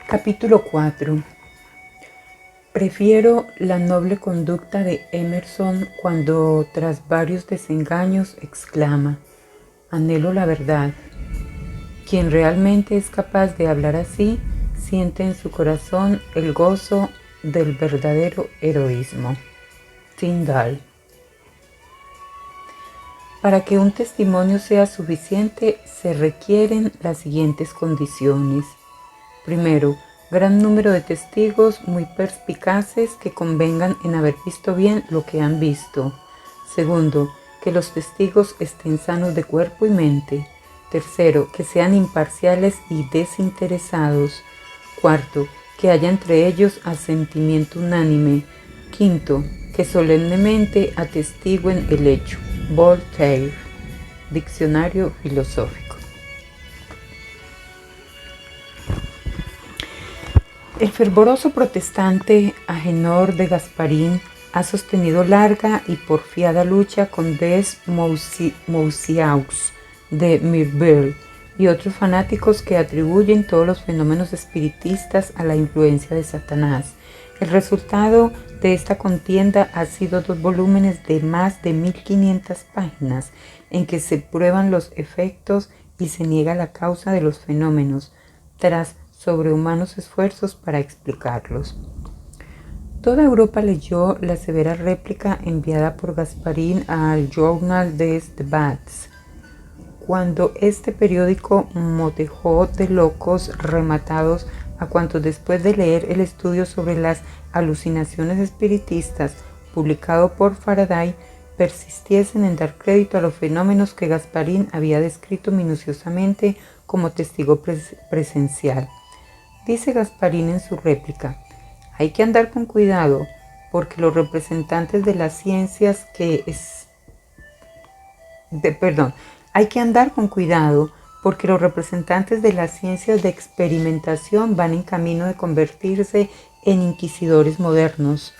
Capítulo 4. Prefiero la noble conducta de Emerson cuando, tras varios desengaños, exclama: anhelo la verdad. Quien realmente es capaz de hablar así, siente en su corazón el gozo del verdadero heroísmo. Tyndall. Para que un testimonio sea suficiente, se requieren las siguientes condiciones. Primero, gran número de testigos muy perspicaces que convengan en haber visto bien lo que han visto. Segundo, que los testigos estén sanos de cuerpo y mente. Tercero, que sean imparciales y desinteresados. Cuarto, que haya entre ellos asentimiento unánime. Quinto, que solemnemente atestiguen el hecho. Voltaire, Diccionario Filosófico. El fervoroso protestante Agenor de Gasparín ha sostenido larga y porfiada lucha con Des Mousiaux de Mirbeau y otros fanáticos que atribuyen todos los fenómenos espiritistas a la influencia de Satanás. El resultado de esta contienda ha sido 2 volúmenes de más de 1500 páginas en que se prueban los efectos y se niega la causa de los fenómenos, tras sobrehumanos esfuerzos para explicarlos. Toda Europa leyó la severa réplica enviada por Gasparín al Journal des Débats, cuando este periódico motejó de locos rematados a cuantos, después de leer el estudio sobre las alucinaciones espiritistas publicado por Faraday, persistiesen en dar crédito a los fenómenos que Gasparín había descrito minuciosamente como testigo presencial. Dice Gasparín en su réplica: hay que andar con cuidado porque los representantes de las ciencias de experimentación van en camino de convertirse en inquisidores modernos.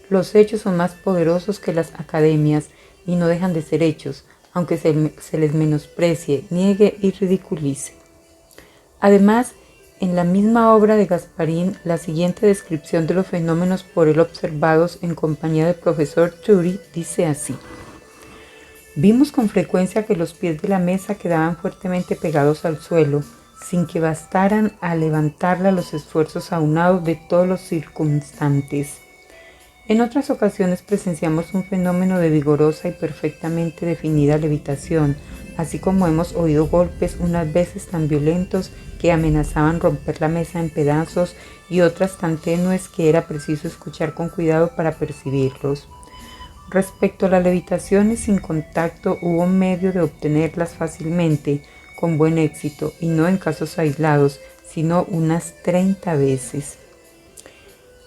Los hechos son más poderosos que las academias y no dejan de ser hechos, aunque se les menosprecie, niegue y ridiculice. Además, en la misma obra de Gasparín, la siguiente descripción de los fenómenos por él observados en compañía del profesor Thury dice así: vimos con frecuencia que los pies de la mesa quedaban fuertemente pegados al suelo, sin que bastaran a levantarla los esfuerzos aunados de todos los circunstantes. En otras ocasiones presenciamos un fenómeno de vigorosa y perfectamente definida levitación, así como hemos oído golpes unas veces tan violentos que amenazaban romper la mesa en pedazos y otras tan tenues que era preciso escuchar con cuidado para percibirlos. Respecto a las levitaciones sin contacto, hubo medio de obtenerlas fácilmente, con buen éxito, y no en casos aislados, sino unas 30 veces.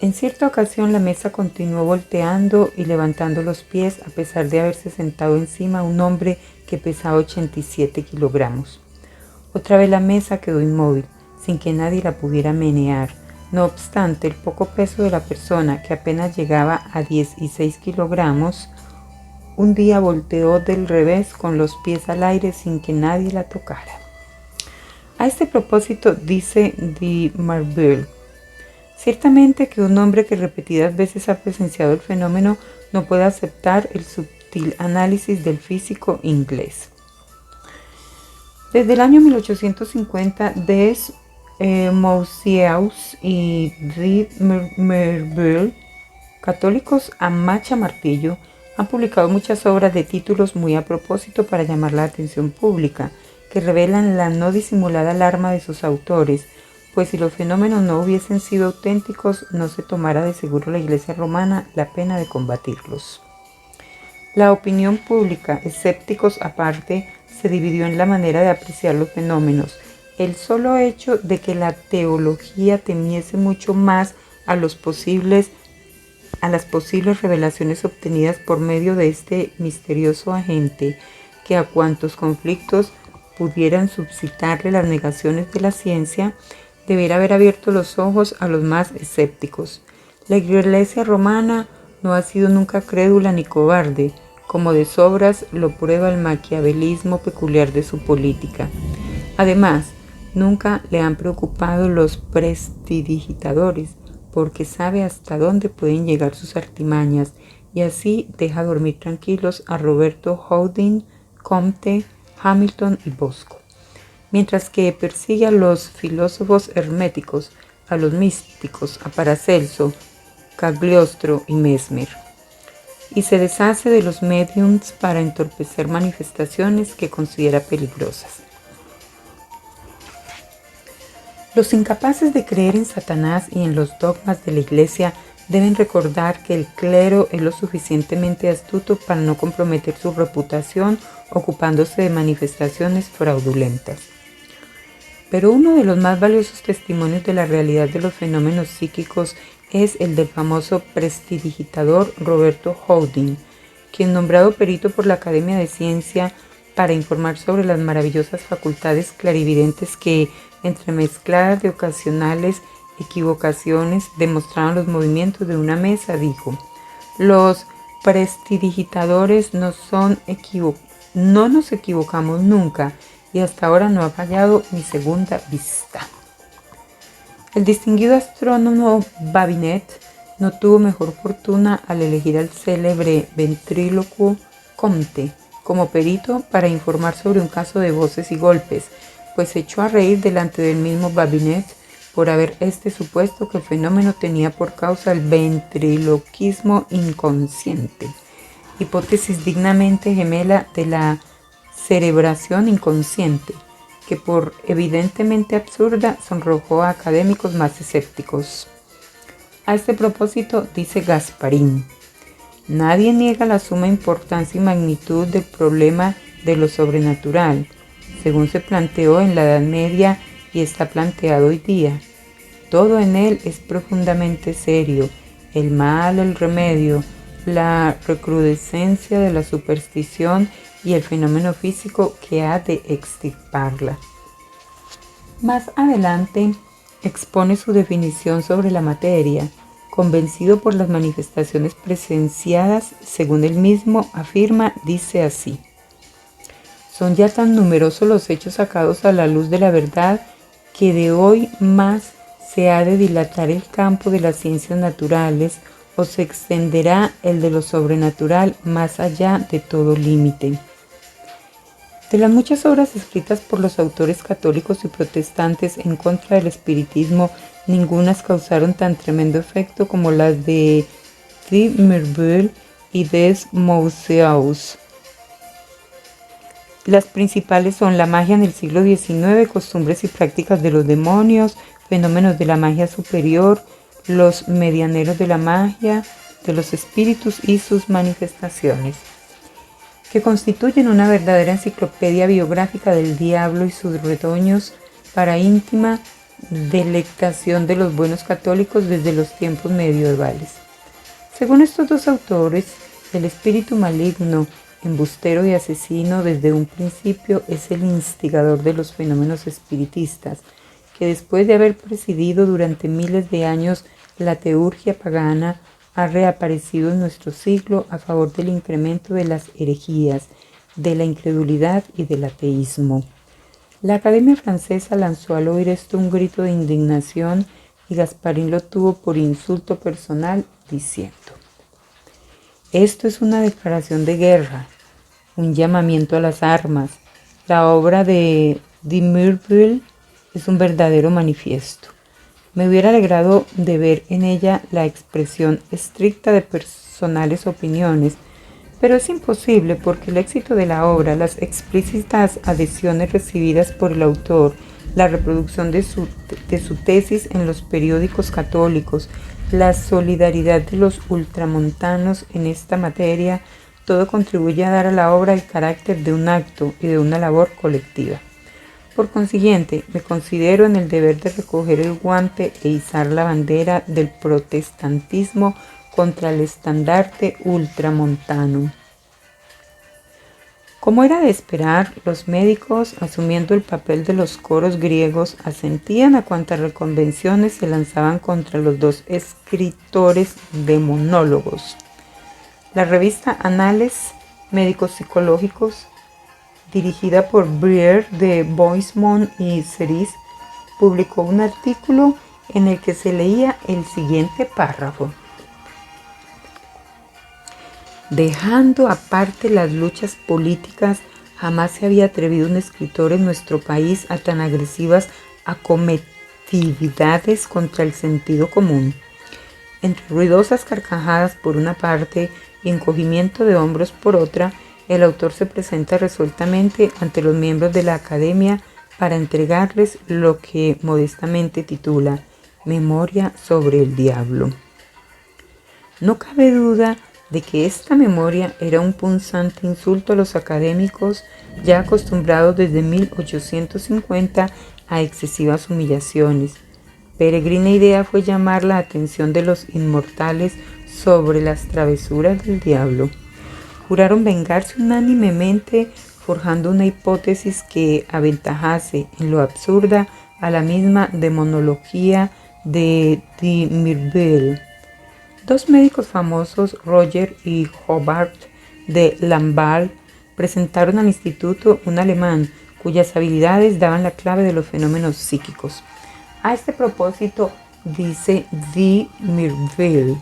En cierta ocasión la mesa continuó volteando y levantando los pies a pesar de haberse sentado encima un hombre que pesaba 87 kilogramos. Otra vez la mesa quedó inmóvil, sin que nadie la pudiera menear. No obstante, el poco peso de la persona, que apenas llegaba a 16 kilogramos, un día volteó del revés con los pies al aire sin que nadie la tocara. A este propósito dice de Marbeau: ciertamente que un hombre que repetidas veces ha presenciado el fenómeno no puede aceptar el sutil análisis del físico inglés. Desde el año 1850, Des Mousiaux y de Mirbeau, católicos a macha martillo, han publicado muchas obras de títulos muy a propósito para llamar la atención pública, que revelan la no disimulada alarma de sus autores, pues si los fenómenos no hubiesen sido auténticos, no se tomara de seguro la Iglesia romana la pena de combatirlos. La opinión pública, escépticos aparte, se dividió en la manera de apreciar los fenómenos. El solo hecho de que la teología temiese mucho más a las posibles revelaciones obtenidas por medio de este misterioso agente que a cuantos conflictos pudieran suscitarle las negaciones de la ciencia, debiera haber abierto los ojos a los más escépticos. La Iglesia romana no ha sido nunca crédula ni cobarde, como de sobras lo prueba el maquiavelismo peculiar de su política. Además, Nunca le han preocupado los prestidigitadores, porque sabe hasta dónde pueden llegar sus artimañas, y así deja dormir tranquilos a Roberto Houdin, Comte, Hamilton y Bosco, mientras que persigue a los filósofos herméticos, a los místicos, a Paracelso, Cagliostro y Mesmer, y se deshace de los médiums para entorpecer manifestaciones que considera peligrosas. Los incapaces de creer en Satanás y en los dogmas de la Iglesia deben recordar que el clero es lo suficientemente astuto para no comprometer su reputación ocupándose de manifestaciones fraudulentas. Pero uno de los más valiosos testimonios de la realidad de los fenómenos psíquicos es el del famoso prestidigitador Roberto Houdin, quien, nombrado perito por la Academia de Ciencia para informar sobre las maravillosas facultades clarividentes que, entremezcladas de ocasionales equivocaciones, demostraban los movimientos de una mesa, dijo: los prestidigitadores no nos equivocamos nunca, y hasta ahora no ha fallado mi segunda vista. El distinguido astrónomo Babinet no tuvo mejor fortuna al elegir al célebre ventrílocuo Comte como perito para informar sobre un caso de voces y golpes, pues se echó a reír delante del mismo Babinet por haber supuesto que el fenómeno tenía por causa el ventriloquismo inconsciente, hipótesis dignamente gemela de la cerebración inconsciente, que por evidentemente absurda sonrojó a académicos más escépticos. A este propósito dice Gasparín: nadie niega la suma importancia y magnitud del problema de lo sobrenatural, según se planteó en la Edad Media y está planteado hoy día. Todo en él es profundamente serio: el mal, el remedio, la recrudescencia de la superstición y el fenómeno físico que ha de extirparla. Más adelante expone su definición sobre la materia, convencido por las manifestaciones presenciadas. Según él mismo afirma, dice así: son ya tan numerosos los hechos sacados a la luz de la verdad que de hoy más se ha de dilatar el campo de las ciencias naturales o se extenderá el de lo sobrenatural más allá de todo límite. De las muchas obras escritas por los autores católicos y protestantes en contra del espiritismo, ningunas causaron tan tremendo efecto como las de de Merveille y des Mauseaus. Las principales son la magia en el siglo XIX, costumbres y prácticas de los demonios, fenómenos de la magia superior, los medianeros de la magia, de los espíritus y sus manifestaciones, que constituyen una verdadera enciclopedia biográfica del diablo y sus retoños para íntima delectación de los buenos católicos desde los tiempos medievales. Según estos dos autores, el espíritu maligno, embustero y asesino desde un principio es el instigador de los fenómenos espiritistas, que después de haber presidido durante miles de años la teurgia pagana, ha reaparecido en nuestro siglo a favor del incremento de las herejías, de la incredulidad y del ateísmo. La Academia Francesa lanzó al oír esto un grito de indignación y Gasparín lo tuvo por insulto personal, diciendo: esto es una declaración de guerra, un llamamiento a las armas. La obra de Merveille es un verdadero manifiesto. Me hubiera alegrado de ver en ella la expresión estricta de personales opiniones, pero es imposible porque el éxito de la obra, las explícitas adhesiones recibidas por el autor, la reproducción de su tesis en los periódicos católicos, la solidaridad de los ultramontanos en esta materia, todo contribuye a dar a la obra el carácter de un acto y de una labor colectiva. Por consiguiente, me considero en el deber de recoger el guante e izar la bandera del protestantismo contra el estandarte ultramontano. Como era de esperar, los médicos, asumiendo el papel de los coros griegos, asentían a cuantas reconvenciones se lanzaban contra los dos escritores de monólogos. La revista Anales Médicos Psicológicos, dirigida por Brière de Boismont y Cerise, publicó un artículo en el que se leía el siguiente párrafo. Dejando aparte las luchas políticas, jamás se había atrevido un escritor en nuestro país a tan agresivas acometividades contra el sentido común. Entre ruidosas carcajadas por una parte y encogimiento de hombros por otra, el autor se presenta resueltamente ante los miembros de la Academia para entregarles lo que modestamente titula Memoria sobre el Diablo. No cabe duda de que esta memoria era un punzante insulto a los académicos ya acostumbrados desde 1850 a excesivas humillaciones. Peregrina idea fue llamar la atención de los inmortales sobre las travesuras del diablo. Juraron vengarse unánimemente, forjando una hipótesis que aventajase en lo absurda a la misma demonología de Mirbeau. Dos médicos famosos, Roger y Hobart de Lamballe, presentaron al instituto un alemán cuyas habilidades daban la clave de los fenómenos psíquicos. A este propósito, dice de Mirbeau,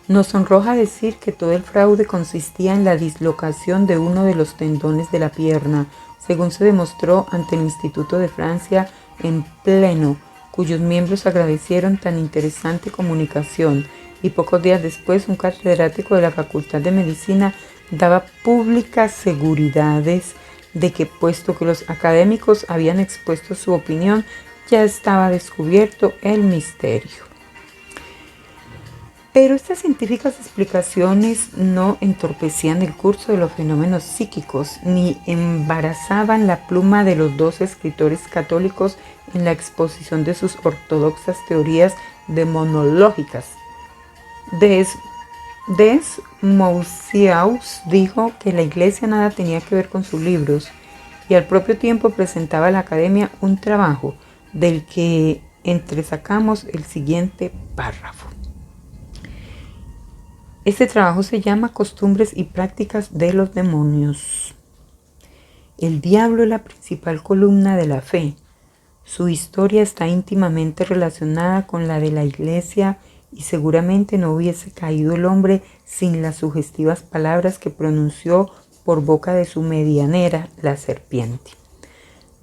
nos sonroja decir que todo el fraude consistía en la dislocación de uno de los tendones de la pierna, según se demostró ante el Instituto de Francia en pleno, cuyos miembros agradecieron tan interesante comunicación, y pocos días después un catedrático de la Facultad de Medicina daba públicas seguridades de que, puesto que los académicos habían expuesto su opinión, ya estaba descubierto el misterio. Pero estas científicas explicaciones no entorpecían el curso de los fenómenos psíquicos, ni embarazaban la pluma de los dos escritores católicos en la exposición de sus ortodoxas teorías demonológicas. Desmousiaus dijo que la Iglesia nada tenía que ver con sus libros y al propio tiempo presentaba a la Academia un trabajo del que entresacamos el siguiente párrafo. Este trabajo se llama Costumbres y prácticas de los demonios. El diablo es la principal columna de la fe. Su historia está íntimamente relacionada con la de la Iglesia y seguramente no hubiese caído el hombre sin las sugestivas palabras que pronunció por boca de su medianera, la serpiente.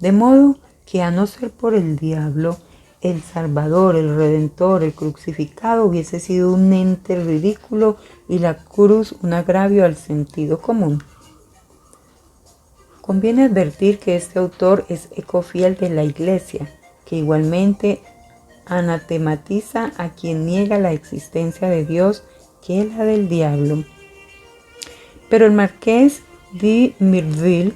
De modo que a no ser por el diablo, el Salvador, el Redentor, el crucificado hubiese sido un ente ridículo y la cruz un agravio al sentido común. Conviene advertir que este autor es eco fiel de la Iglesia, que igualmente anatematiza a quien niega la existencia de Dios que la del diablo. Pero el marqués de Mirbeau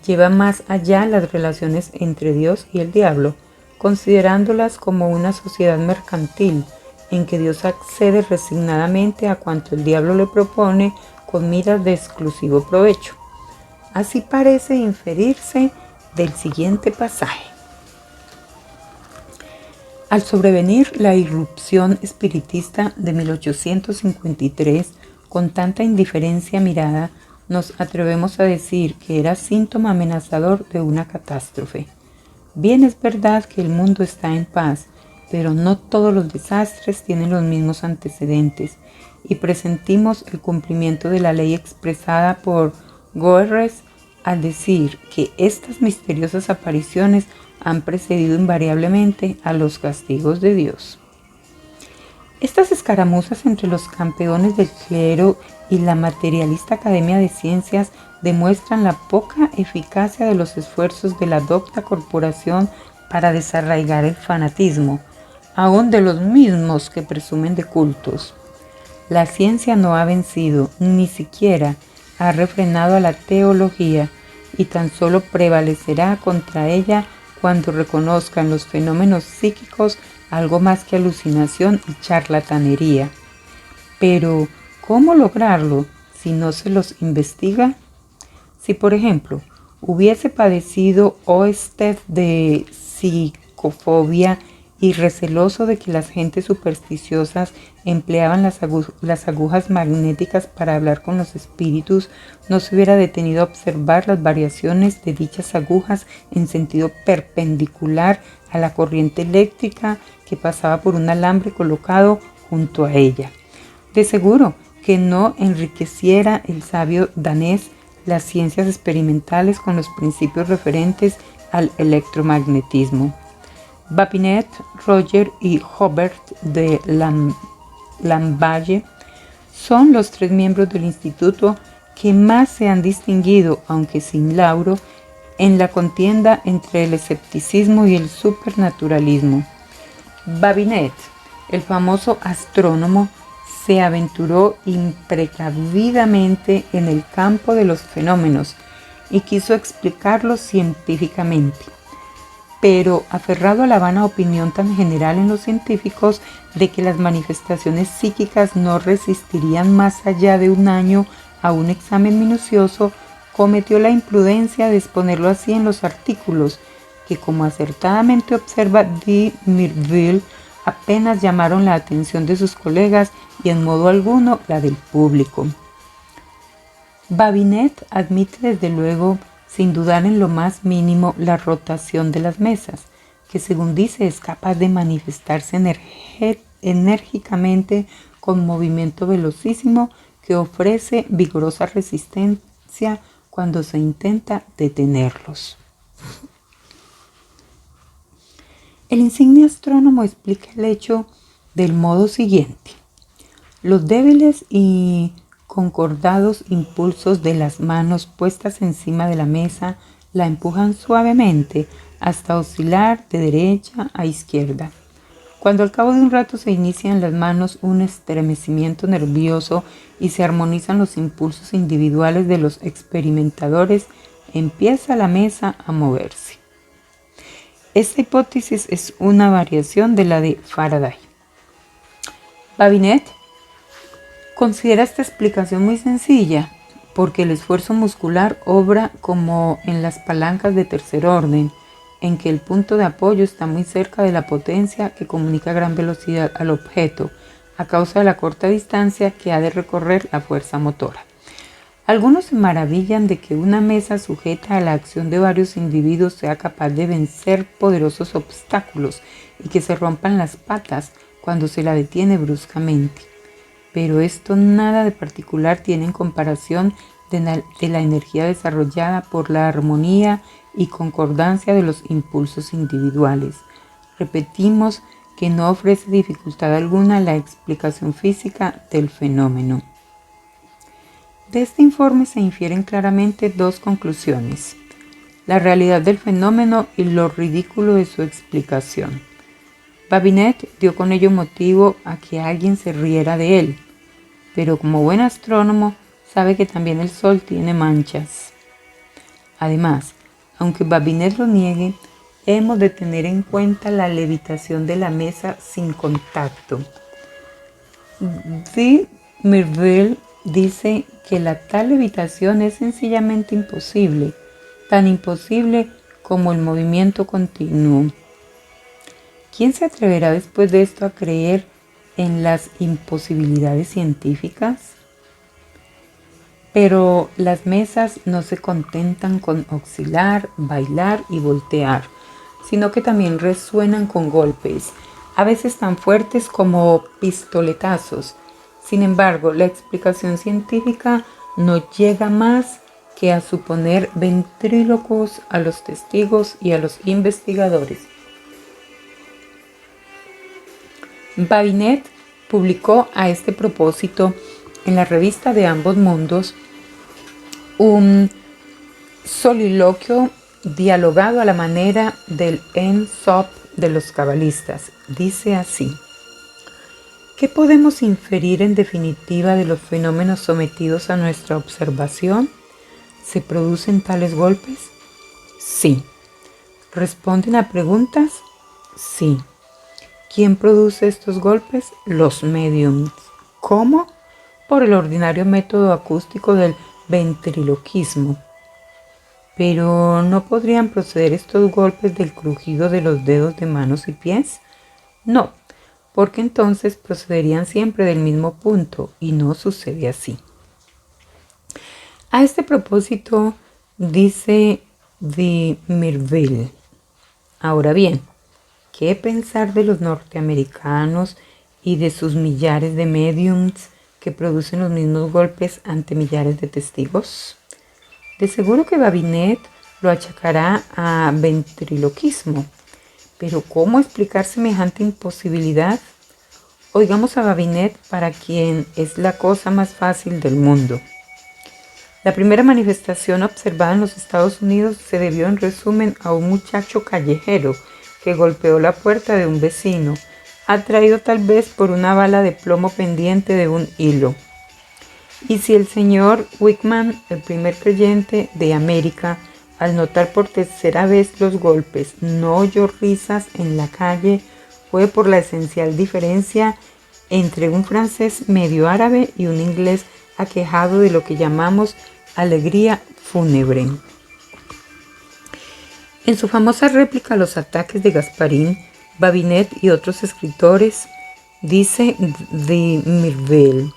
lleva más allá las relaciones entre Dios y el diablo, considerándolas como una sociedad mercantil en que Dios accede resignadamente a cuanto el diablo le propone con miras de exclusivo provecho. Así parece inferirse del siguiente pasaje. Al sobrevenir la irrupción espiritista de 1853, con tanta indiferencia mirada, nos atrevemos a decir que era síntoma amenazador de una catástrofe. Bien es verdad que el mundo está en paz, pero no todos los desastres tienen los mismos antecedentes, y presentimos el cumplimiento de la ley expresada por Goerres al decir que estas misteriosas apariciones han precedido invariablemente a los castigos de Dios. Estas escaramuzas entre los campeones del clero y la materialista Academia de Ciencias demuestran la poca eficacia de los esfuerzos de la docta corporación para desarraigar el fanatismo, aun de los mismos que presumen de cultos. La ciencia no ha vencido, ni siquiera ha refrenado a la teología, y tan solo prevalecerá contra ella cuando reconozcan los fenómenos psíquicos algo más que alucinación y charlatanería. Pero, ¿cómo lograrlo si no se los investiga? Si, por ejemplo, hubiese padecido Oersted de psicofobia y receloso de que las gentes supersticiosas empleaban las agujas magnéticas para hablar con los espíritus, no se hubiera detenido a observar las variaciones de dichas agujas en sentido perpendicular a la corriente eléctrica que pasaba por un alambre colocado junto a ella. De seguro que no enriqueciera el sabio danés las ciencias experimentales con los principios referentes al electromagnetismo. Babinet, Roger y Hobert de Lamballe son los 3 miembros del instituto que más se han distinguido, aunque sin lauro, en la contienda entre el escepticismo y el supernaturalismo. Babinet, el famoso astrónomo, se aventuró imprecavidamente en el campo de los fenómenos y quiso explicarlos científicamente, pero aferrado a la vana opinión tan general en los científicos de que las manifestaciones psíquicas no resistirían más allá de un año a un examen minucioso, cometió la imprudencia de exponerlo así en los artículos, que, como acertadamente observa de Mirville, apenas llamaron la atención de sus colegas y en modo alguno la del público. Babinet admite desde luego, sin dudar en lo más mínimo, la rotación de las mesas, que según dice es capaz de manifestarse enérgicamente con movimiento velocísimo que ofrece vigorosa resistencia cuando se intenta detenerlos. El insigne astrónomo explica el hecho del modo siguiente: los débiles y concordados impulsos de las manos puestas encima de la mesa la empujan suavemente hasta oscilar de derecha a izquierda. Cuando al cabo de un rato se inicia en las manos un estremecimiento nervioso y se armonizan los impulsos individuales de los experimentadores, empieza la mesa a moverse. Esta hipótesis es una variación de la de Faraday. Babinet considera esta explicación muy sencilla, porque el esfuerzo muscular obra como en las palancas de tercer orden, en que el punto de apoyo está muy cerca de la potencia que comunica gran velocidad al objeto, a causa de la corta distancia que ha de recorrer la fuerza motora. Algunos se maravillan de que una mesa sujeta a la acción de varios individuos sea capaz de vencer poderosos obstáculos y que se rompan las patas cuando se la detiene bruscamente. Pero esto nada de particular tiene en comparación de la energía desarrollada por la armonía y concordancia de los impulsos individuales. Repetimos que no ofrece dificultad alguna la explicación física del fenómeno. De este informe se infieren claramente 2 conclusiones: la realidad del fenómeno y lo ridículo de su explicación. Babinet dio con ello motivo a que alguien se riera de él, pero como buen astrónomo sabe que también el Sol tiene manchas. Además, aunque Babinet lo niegue, hemos de tener en cuenta la levitación de la mesa sin contacto. De Mirville dice que la tal levitación es sencillamente imposible, tan imposible como el movimiento continuo. ¿Quién se atreverá después de esto a creer en las imposibilidades científicas? Pero las mesas no se contentan con oscilar, bailar y voltear, sino que también resuenan con golpes, a veces tan fuertes como pistoletazos. Sin embargo, la explicación científica no llega más que a suponer ventrílocos a los testigos y a los investigadores. Babinet publicó a este propósito en la revista de Ambos Mundos un soliloquio dialogado a la manera del En Sop de los cabalistas. Dice así: ¿qué podemos inferir en definitiva de los fenómenos sometidos a nuestra observación? ¿Se producen tales golpes? Sí. ¿Responden a preguntas? Sí. ¿Quién produce estos golpes? Los médiums. ¿Cómo? Por el ordinario método acústico del ventriloquismo. Pero ¿no podrían proceder estos golpes del crujido de los dedos de manos y pies? No, porque entonces procederían siempre del mismo punto y no sucede así. A este propósito dice de Merville: ahora bien, ¿qué pensar de los norteamericanos y de sus millares de mediums que producen los mismos golpes ante millares de testigos? De seguro que Babinet lo achacará a ventriloquismo, pero ¿cómo explicar semejante imposibilidad? Oigamos a Babinet, para quien es la cosa más fácil del mundo. La primera manifestación observada en los Estados Unidos se debió en resumen a un muchacho callejero que golpeó la puerta de un vecino, atraído tal vez por una bala de plomo pendiente de un hilo. Y si el señor Wickman, el primer creyente de América, al notar por tercera vez los golpes, no oyó risas en la calle, fue por la esencial diferencia entre un francés medio árabe y un inglés aquejado de lo que llamamos alegría fúnebre. En su famosa réplica a los ataques de Gasparín, Babinet y otros escritores, dice de Merville: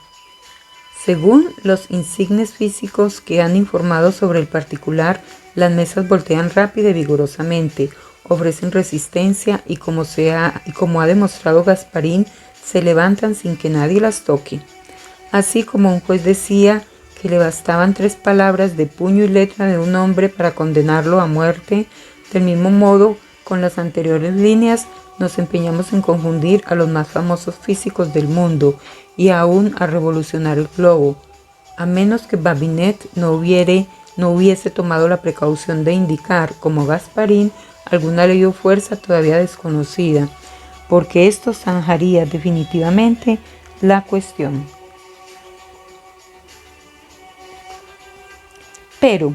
según los insignes físicos que han informado sobre el particular, las mesas voltean rápida y vigorosamente, ofrecen resistencia y como ha demostrado Gasparín, se levantan sin que nadie las toque. Así como un juez decía que le bastaban 3 palabras de puño y letra de un hombre para condenarlo a muerte, del mismo modo, con las anteriores líneas, nos empeñamos en confundir a los más famosos físicos del mundo y aún a revolucionar el globo, a menos que Babinet no hubiese tomado la precaución de indicar, como Gasparín, alguna ley o fuerza todavía desconocida, porque esto zanjaría definitivamente la cuestión. Pero,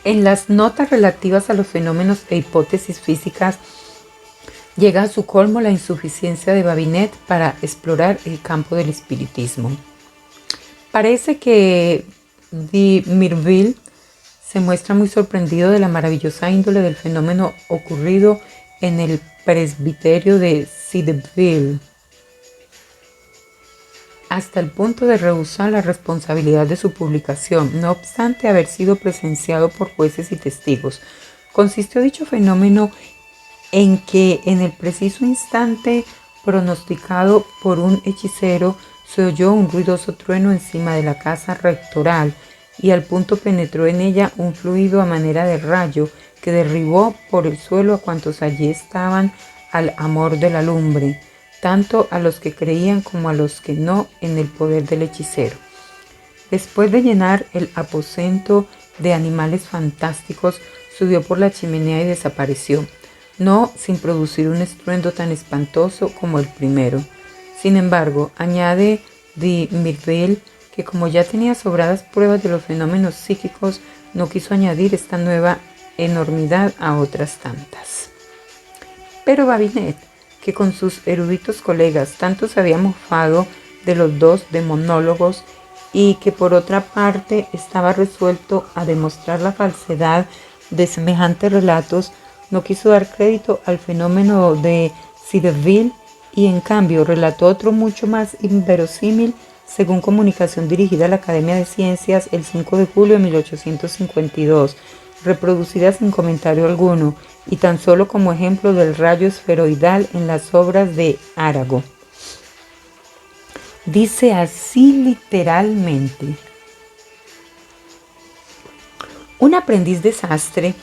en las notas relativas a los fenómenos e hipótesis físicas, llega a su colmo la insuficiencia de Babinet para explorar el campo del espiritismo. Parece que de Merville se muestra muy sorprendido de la maravillosa índole del fenómeno ocurrido en el presbiterio de Cideville, hasta el punto de rehusar la responsabilidad de su publicación, no obstante haber sido presenciado por jueces y testigos. Consistió dicho fenómeno en que en el preciso instante pronosticado por un hechicero se oyó un ruidoso trueno encima de la casa rectoral y al punto penetró en ella un fluido a manera de rayo que derribó por el suelo a cuantos allí estaban al amor de la lumbre, tanto a los que creían como a los que no en el poder del hechicero. Después de llenar el aposento de animales fantásticos, subió por la chimenea y desapareció, no sin producir un estruendo tan espantoso como el primero. Sin embargo, añade de Merville que como ya tenía sobradas pruebas de los fenómenos psíquicos, no quiso añadir esta nueva enormidad a otras tantas. Pero Babinet, que con sus eruditos colegas tanto se había mofado de los dos demonólogos y que por otra parte estaba resuelto a demostrar la falsedad de semejantes relatos, no quiso dar crédito al fenómeno de Cideville y en cambio relató otro mucho más inverosímil, según comunicación dirigida a la Academia de Ciencias el 5 de julio de 1852, reproducida sin comentario alguno y tan solo como ejemplo del rayo esferoidal en las obras de Arago. Dice así literalmente: un aprendiz de sastre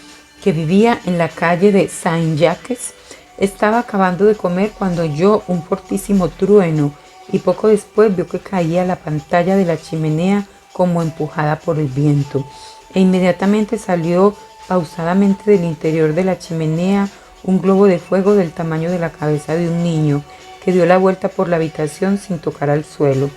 que vivía en la calle de Saint-Jacques estaba acabando de comer cuando oyó un fortísimo trueno y poco después vio que caía la pantalla de la chimenea como empujada por el viento, e inmediatamente salió pausadamente del interior de la chimenea un globo de fuego del tamaño de la cabeza de un niño, que dio la vuelta por la habitación sin tocar al suelo.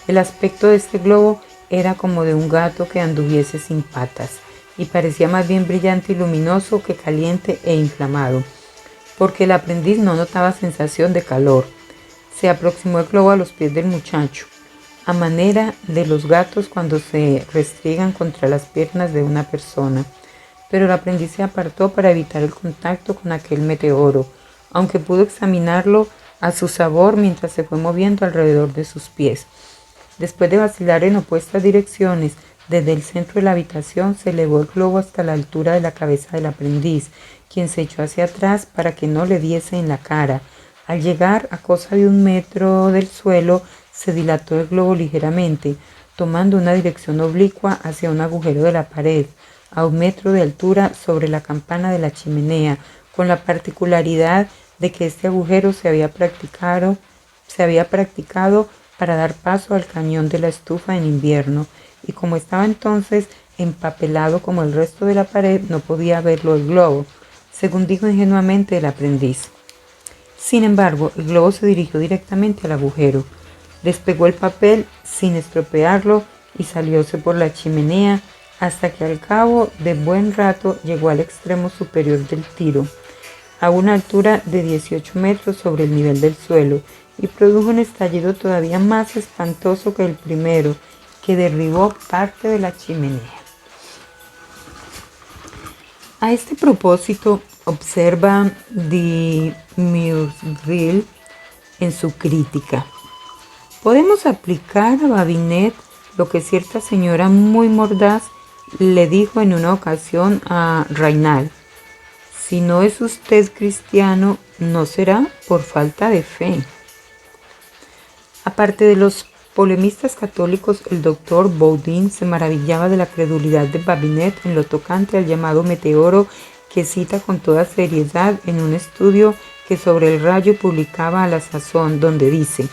El aspecto de este globo era como de un gato que anduviese sin patas, y parecía más bien brillante y luminoso que caliente e inflamado, porque el aprendiz no notaba sensación de calor. Se aproximó el globo a los pies del muchacho, a manera de los gatos cuando se restriegan contra las piernas de una persona, pero el aprendiz se apartó para evitar el contacto con aquel meteoro, aunque pudo examinarlo a su sabor mientras se fue moviendo alrededor de sus pies. Después de vacilar en opuestas direcciones, desde el centro de la habitación se elevó el globo hasta la altura de la cabeza del aprendiz, quien se echó hacia atrás para que no le diese en la cara. Al llegar a cosa de 1 metro del suelo, se dilató el globo ligeramente, tomando una dirección oblicua hacia un agujero de la pared, a 1 metro de altura sobre la campana de la chimenea, con la particularidad de que este agujero se había practicado para dar paso al cañón de la estufa en invierno, y como estaba entonces empapelado como el resto de la pared, no podía verlo el globo, según dijo ingenuamente el aprendiz. Sin embargo, el globo se dirigió directamente al agujero, despegó el papel sin estropearlo y salióse por la chimenea hasta que al cabo de buen rato llegó al extremo superior del tiro, a una altura de 18 metros sobre el nivel del suelo, y produjo un estallido todavía más espantoso que el primero, que derribó parte de la chimenea. A este propósito, observa de Murville en su crítica: podemos aplicar a Babinet lo que cierta señora muy mordaz le dijo en una ocasión a Raynal: si no es usted cristiano, no será por falta de fe. Aparte de los polemistas católicos, el doctor Boudin se maravillaba de la credulidad de Babinet en lo tocante al llamado meteoro, que cita con toda seriedad en un estudio que sobre el rayo publicaba a la sazón, donde dice: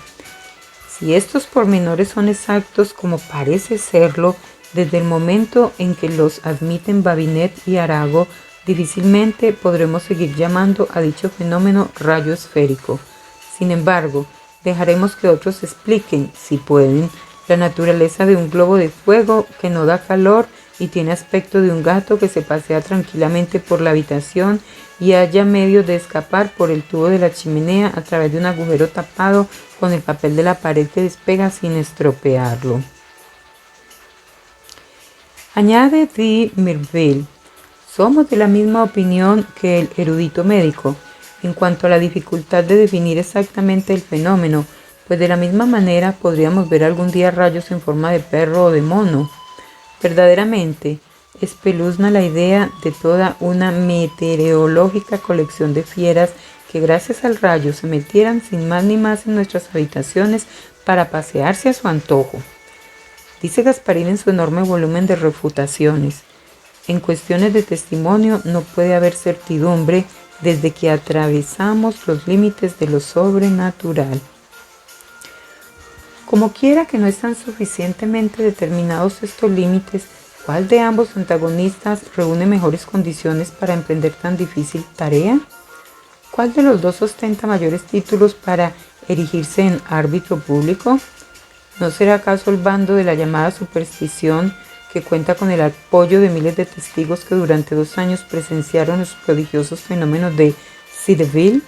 si estos pormenores son exactos como parece serlo, desde el momento en que los admiten Babinet y Arago, difícilmente podremos seguir llamando a dicho fenómeno rayo esférico. Sin embargo, dejaremos que otros expliquen, si pueden, la naturaleza de un globo de fuego que no da calor y tiene aspecto de un gato que se pasea tranquilamente por la habitación y halla medio de escapar por el tubo de la chimenea a través de un agujero tapado con el papel de la pared que despega sin estropearlo. Añade de Murville: somos de la misma opinión que el erudito médico en cuanto a la dificultad de definir exactamente el fenómeno, pues de la misma manera podríamos ver algún día rayos en forma de perro o de mono. Verdaderamente, espeluzna la idea de toda una meteorológica colección de fieras que gracias al rayo se metieran sin más ni más en nuestras habitaciones para pasearse a su antojo. Dice Gasparín en su enorme volumen de refutaciones: en cuestiones de testimonio no puede haber certidumbre desde que atravesamos los límites de lo sobrenatural. Como quiera que no están suficientemente determinados estos límites, ¿cuál de ambos antagonistas reúne mejores condiciones para emprender tan difícil tarea? ¿Cuál de los dos ostenta mayores títulos para erigirse en árbitro público? ¿No será acaso el bando de la llamada superstición, que cuenta con el apoyo de miles de testigos que durante 2 años presenciaron los prodigiosos fenómenos de Cideville?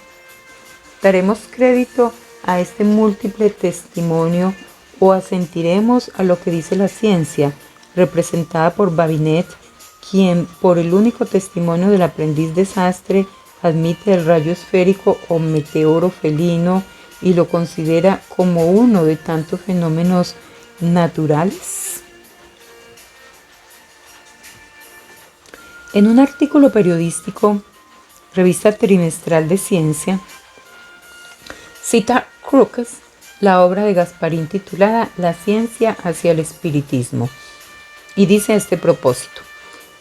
¿Daremos crédito a este múltiple testimonio o asentiremos a lo que dice la ciencia, representada por Babinet, quien, por el único testimonio del aprendiz desastre, admite el rayo esférico o meteoro felino y lo considera como uno de tantos fenómenos naturales? En un artículo periodístico, Revista Trimestral de Ciencia, cita Crookes la obra de Gasparín titulada La ciencia hacia el espiritismo, y dice a este propósito: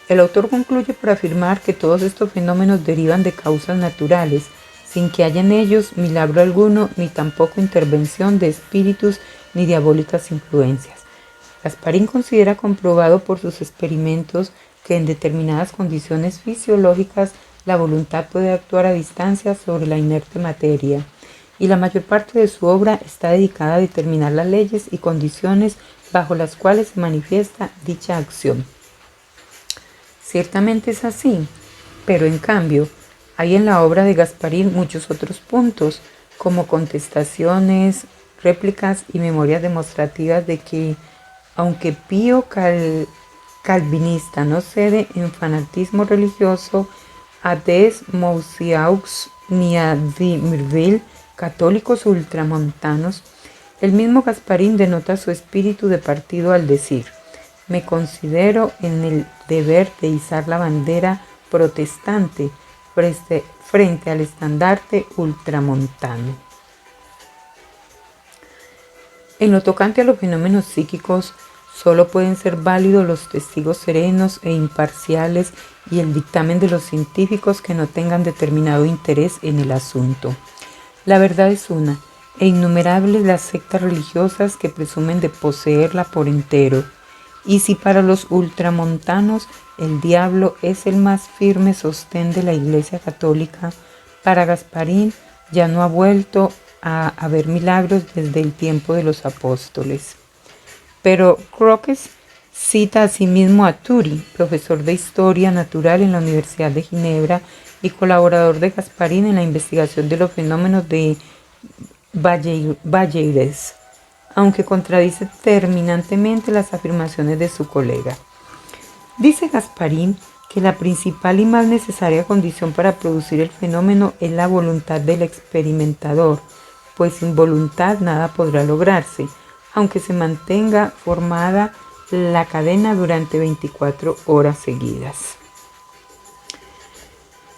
el autor concluye por afirmar que todos estos fenómenos derivan de causas naturales, sin que haya en ellos milagro alguno, ni tampoco intervención de espíritus ni diabólicas influencias. Gasparín considera comprobado por sus experimentos que en determinadas condiciones fisiológicas la voluntad puede actuar a distancia sobre la inerte materia, y la mayor parte de su obra está dedicada a determinar las leyes y condiciones bajo las cuales se manifiesta dicha acción. Ciertamente es así, pero en cambio hay en la obra de Gasparín muchos otros puntos, como contestaciones, réplicas y memorias demostrativas de que, aunque Pío Calvinista no cede en fanatismo religioso, Ades Mousiaux ni a Dimirville, católicos ultramontanos, el mismo Gasparín denota su espíritu de partido al decir: me considero en el deber de izar la bandera protestante frente al estandarte ultramontano. En lo tocante a los fenómenos psíquicos, solo pueden ser válidos los testigos serenos e imparciales y el dictamen de los científicos que no tengan determinado interés en el asunto. La verdad es una, e innumerables las sectas religiosas que presumen de poseerla por entero. Y si para los ultramontanos el diablo es el más firme sostén de la Iglesia Católica, para Gasparín ya no ha vuelto a haber milagros desde el tiempo de los apóstoles. Pero Crookes cita asimismo a Thury, profesor de Historia Natural en la Universidad de Ginebra y colaborador de Gasparín en la investigación de los fenómenos de Valleyres, aunque contradice terminantemente las afirmaciones de su colega. Dice Gasparín que la principal y más necesaria condición para producir el fenómeno es la voluntad del experimentador, pues sin voluntad nada podrá lograrse, aunque se mantenga formada la cadena durante 24 horas seguidas.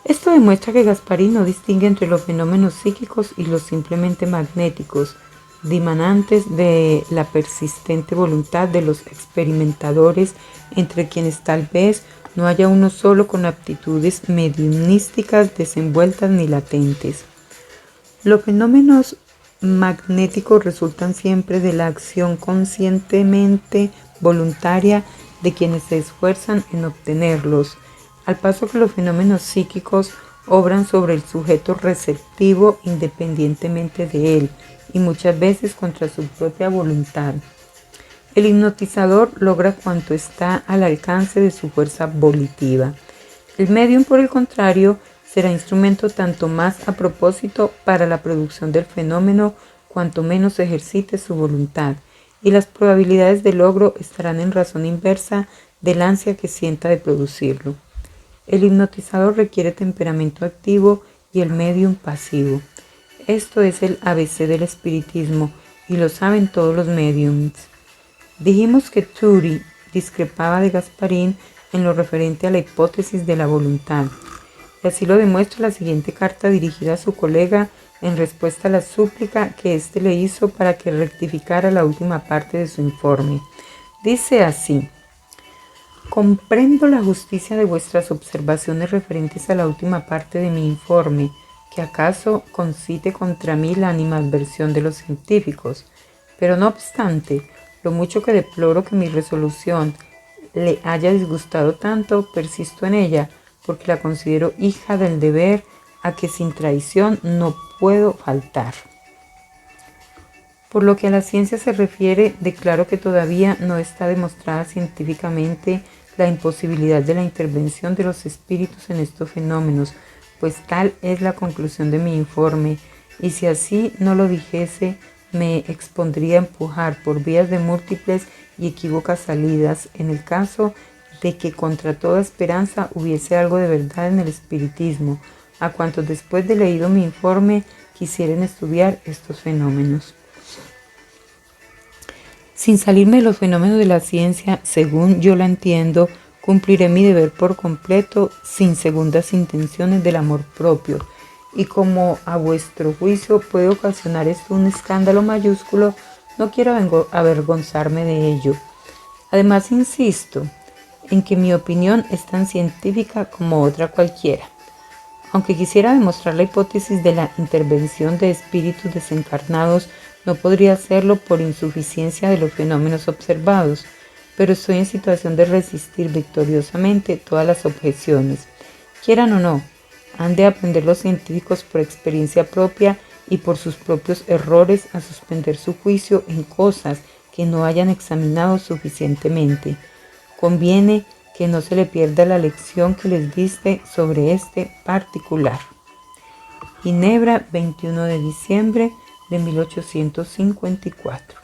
Esto demuestra que Gasparín no distingue entre los fenómenos psíquicos y los simplemente magnéticos, dimanantes de la persistente voluntad de los experimentadores, entre quienes tal vez no haya uno solo con aptitudes mediunísticas desenvueltas ni latentes. Los fenómenos magnéticos resultan siempre de la acción conscientemente voluntaria de quienes se esfuerzan en obtenerlos, al paso que los fenómenos psíquicos obran sobre el sujeto receptivo independientemente de él y muchas veces contra su propia voluntad. El hipnotizador logra cuanto está al alcance de su fuerza volitiva. El medium, por el contrario, será instrumento tanto más a propósito para la producción del fenómeno cuanto menos ejercite su voluntad, y las probabilidades de logro estarán en razón inversa del ansia que sienta de producirlo. El hipnotizador requiere temperamento activo y el medium pasivo. Esto es el ABC del espiritismo y lo saben todos los mediums. Dijimos que Thury discrepaba de Gasparín en lo referente a la hipótesis de la voluntad, y así lo demuestra la siguiente carta dirigida a su colega en respuesta a la súplica que éste le hizo para que rectificara la última parte de su informe. Dice así: comprendo la justicia de vuestras observaciones referentes a la última parte de mi informe, que acaso concite contra mí la animadversión de los científicos, pero no obstante, lo mucho que deploro que mi resolución le haya disgustado tanto, persisto en ella, porque la considero hija del deber a que sin traición no puedo faltar. Por lo que a la ciencia se refiere, declaro que todavía no está demostrada científicamente la imposibilidad de la intervención de los espíritus en estos fenómenos, pues tal es la conclusión de mi informe, y si así no lo dijese, me expondría a empujar por vías de múltiples y equívocas salidas, en el caso de que contra toda esperanza hubiese algo de verdad en el espiritismo, a cuantos después de leído mi informe quisieren estudiar estos fenómenos. Sin salirme de los fenómenos de la ciencia, según yo la entiendo, cumpliré mi deber por completo, sin segundas intenciones del amor propio, y como a vuestro juicio puede ocasionar esto un escándalo mayúsculo, no quiero avergonzarme de ello. Además, insisto en que mi opinión es tan científica como otra cualquiera. Aunque quisiera demostrar la hipótesis de la intervención de espíritus desencarnados, no podría hacerlo por insuficiencia de los fenómenos observados, pero estoy en situación de resistir victoriosamente todas las objeciones. Quieran o no, han de aprender los científicos por experiencia propia y por sus propios errores a suspender su juicio en cosas que no hayan examinado suficientemente. Conviene que no se le pierda la lección que les diste sobre este particular. Ginebra, 21 de diciembre de 1854.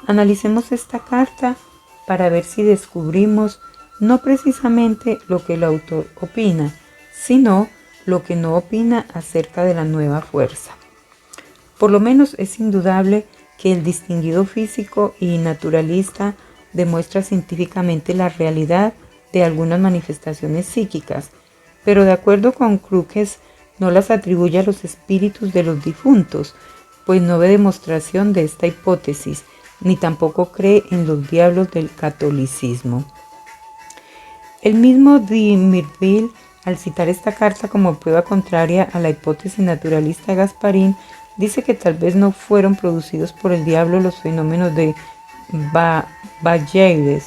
Analicemos esta carta para ver si descubrimos no precisamente lo que el autor opina, sino lo que no opina acerca de la nueva fuerza. Por lo menos es indudable que el distinguido físico y naturalista demuestra científicamente la realidad de algunas manifestaciones psíquicas, pero de acuerdo con Crookes no las atribuye a los espíritus de los difuntos, pues no ve demostración de esta hipótesis, ni tampoco cree en los diablos del catolicismo. El mismo de Mirville, al citar esta carta como prueba contraria a la hipótesis naturalista de Gasparín, dice que tal vez no fueron producidos por el diablo los fenómenos de Bayeux,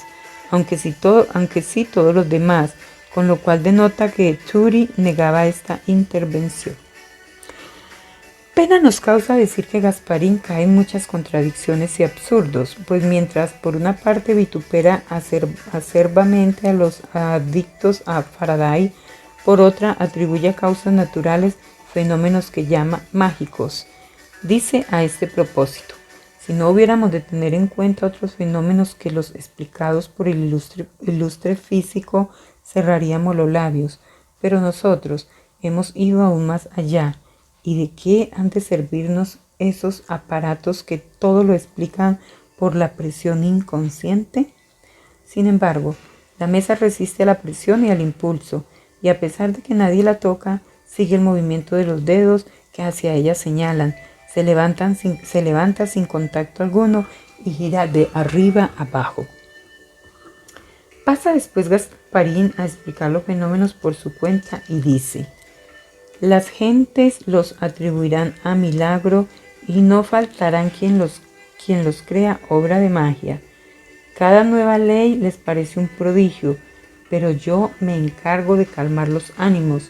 aunque sí todos los demás, con lo cual denota que Thury negaba esta intervención. Pena nos causa decir que Gasparín cae en muchas contradicciones y absurdos, pues mientras por una parte vitupera acerbamente a los adictos a Faraday, por otra atribuye a causas naturales fenómenos que llama mágicos. Dice a este propósito: si no hubiéramos de tener en cuenta otros fenómenos que los explicados por el ilustre físico, cerraríamos los labios, pero nosotros hemos ido aún más allá. ¿Y de qué han de servirnos esos aparatos que todo lo explican por la presión inconsciente? Sin embargo, la mesa resiste a la presión y al impulso, y a pesar de que nadie la toca, sigue el movimiento de los dedos que hacia ella señalan, se levanta sin contacto alguno y gira de arriba abajo. Pasa después Gasparín a explicar los fenómenos por su cuenta y dice: las gentes los atribuirán a milagro y no faltarán quien los crea obra de magia. Cada nueva ley les parece un prodigio, pero yo me encargo de calmar los ánimos,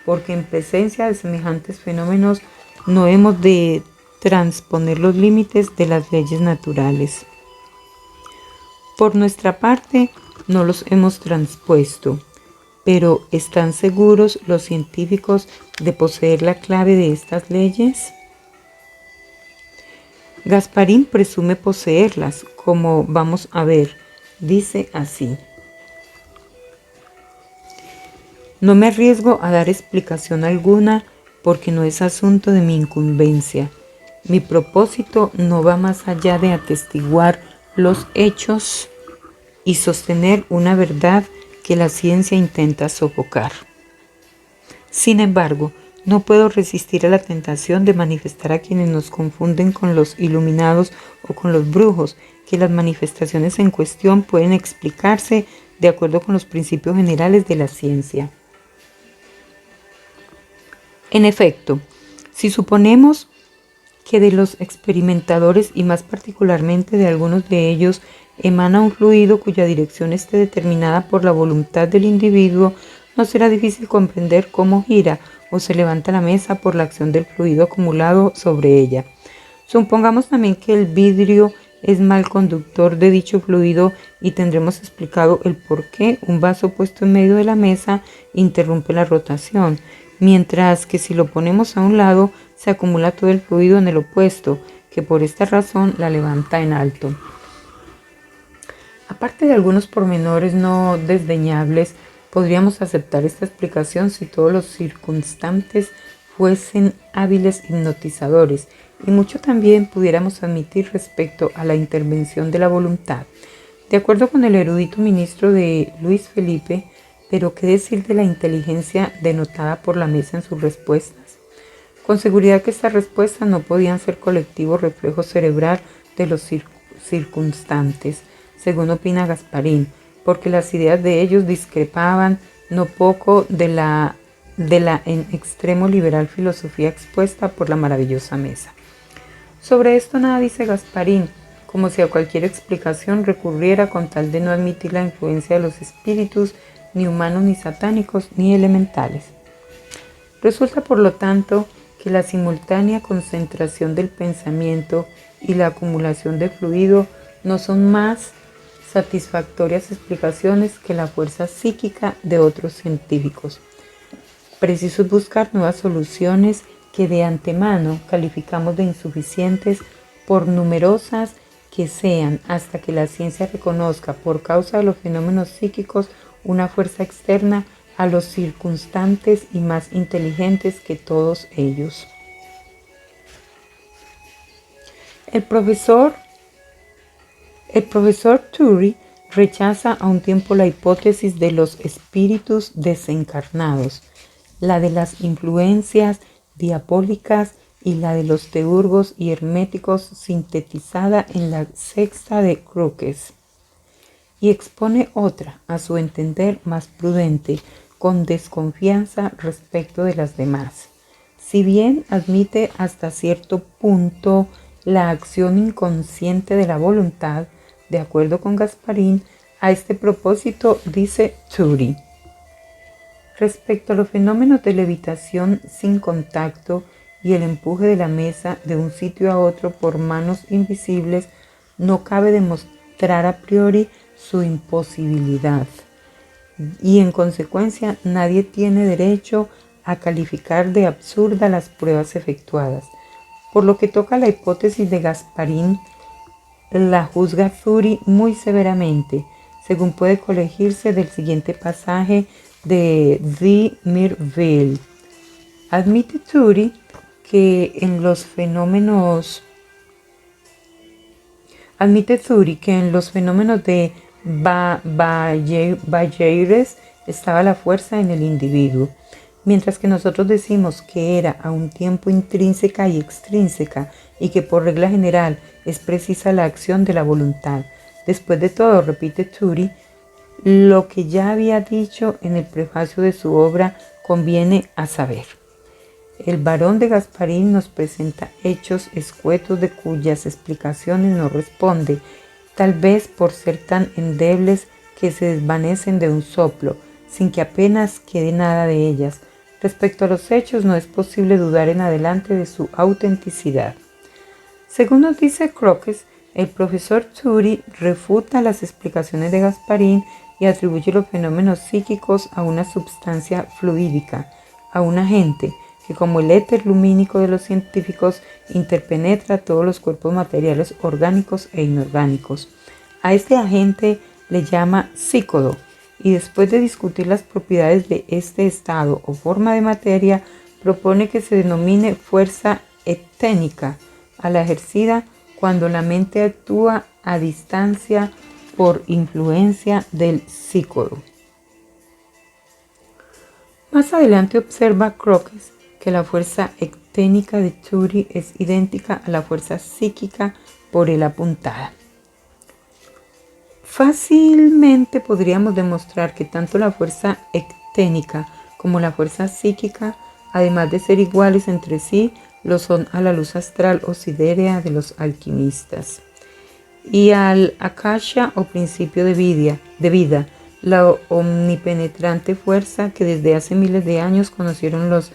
porque en presencia de semejantes fenómenos no hemos de transponer los límites de las leyes naturales. Por nuestra parte, no los hemos transpuesto, pero ¿están seguros los científicos de poseer la clave de estas leyes? Gasparín presume poseerlas, como vamos a ver. Dice así: no me arriesgo a dar explicación alguna porque no es asunto de mi incumbencia. Mi propósito no va más allá de atestiguar los hechos y sostener una verdad que la ciencia intenta sofocar. Sin embargo, no puedo resistir a la tentación de manifestar a quienes nos confunden con los iluminados o con los brujos, que las manifestaciones en cuestión pueden explicarse de acuerdo con los principios generales de la ciencia. En efecto, si suponemos que de los experimentadores y más particularmente de algunos de ellos emana un fluido cuya dirección esté determinada por la voluntad del individuo, no será difícil comprender cómo gira o se levanta la mesa por la acción del fluido acumulado sobre ella. Supongamos también que el vidrio es mal conductor de dicho fluido y tendremos explicado el por qué un vaso puesto en medio de la mesa interrumpe la rotación, mientras que si lo ponemos a un lado se acumula todo el fluido en el opuesto, que por esta razón la levanta en alto. Aparte de algunos pormenores no desdeñables, podríamos aceptar esta explicación si todos los circunstantes fuesen hábiles hipnotizadores, y mucho también pudiéramos admitir respecto a la intervención de la voluntad. De acuerdo con el erudito ministro de Luis Felipe, pero ¿qué decir de la inteligencia denotada por la mesa en sus respuestas? Con seguridad que estas respuestas no podían ser colectivo reflejo cerebral de los circunstantes, según opina Gasparín, porque las ideas de ellos discrepaban no poco de la en extremo liberal filosofía expuesta por la maravillosa mesa. Sobre esto nada dice Gasparín, como si a cualquier explicación recurriera con tal de no admitir la influencia de los espíritus, ni humanos, ni satánicos, ni elementales. Resulta, por lo tanto, que la simultánea concentración del pensamiento y la acumulación de fluido no son más satisfactorias explicaciones que la fuerza psíquica de otros científicos. Preciso es buscar nuevas soluciones que de antemano calificamos de insuficientes por numerosas que sean, hasta que la ciencia reconozca por causa de los fenómenos psíquicos una fuerza externa a los circunstantes y más inteligentes que todos ellos. El profesor Turi rechaza a un tiempo la hipótesis de los espíritus desencarnados, la de las influencias diabólicas y la de los teurgos y herméticos sintetizada en la sexta de Crookes, y expone otra, a su entender más prudente, con desconfianza respecto de las demás. Si bien admite hasta cierto punto la acción inconsciente de la voluntad, de acuerdo con Gasparín, a este propósito dice Turi: respecto a los fenómenos de levitación sin contacto y el empuje de la mesa de un sitio a otro por manos invisibles, no cabe demostrar a priori su imposibilidad, y en consecuencia nadie tiene derecho a calificar de absurda las pruebas efectuadas. Por lo que toca a la hipótesis de Gasparín, la juzga Turi muy severamente, según puede colegirse del siguiente pasaje de De Mirville. Admite Turi que en los fenómenos de Bayeres estaba la fuerza en el individuo, mientras que nosotros decimos que era a un tiempo intrínseca y extrínseca y que por regla general es precisa la acción de la voluntad. Después de todo, repite Turi, lo que ya había dicho en el prefacio de su obra conviene a saber. El barón de Gasparín nos presenta hechos escuetos de cuyas explicaciones no responde, tal vez por ser tan endebles que se desvanecen de un soplo, sin que apenas quede nada de ellas. Respecto a los hechos, no es posible dudar en adelante de su autenticidad. Según nos dice Crookes, el profesor Turi refuta las explicaciones de Gasparín y atribuye los fenómenos psíquicos a una substancia fluídica, a un agente que, como el éter lumínico de los científicos, interpenetra todos los cuerpos materiales orgánicos e inorgánicos. A este agente le llama psícodo, y después de discutir las propiedades de este estado o forma de materia, propone que se denomine fuerza ecténica a la ejercida cuando la mente actúa a distancia por influencia del psícodo. Más adelante observa Crookes que la fuerza ecténica de Turi es idéntica a la fuerza psíquica por él apuntada. Fácilmente podríamos demostrar que tanto la fuerza ecténica como la fuerza psíquica, además de ser iguales entre sí, lo son a la luz astral o siderea de los alquimistas, y al akasha o principio de vida, la omnipenetrante fuerza que desde hace miles de años conocieron los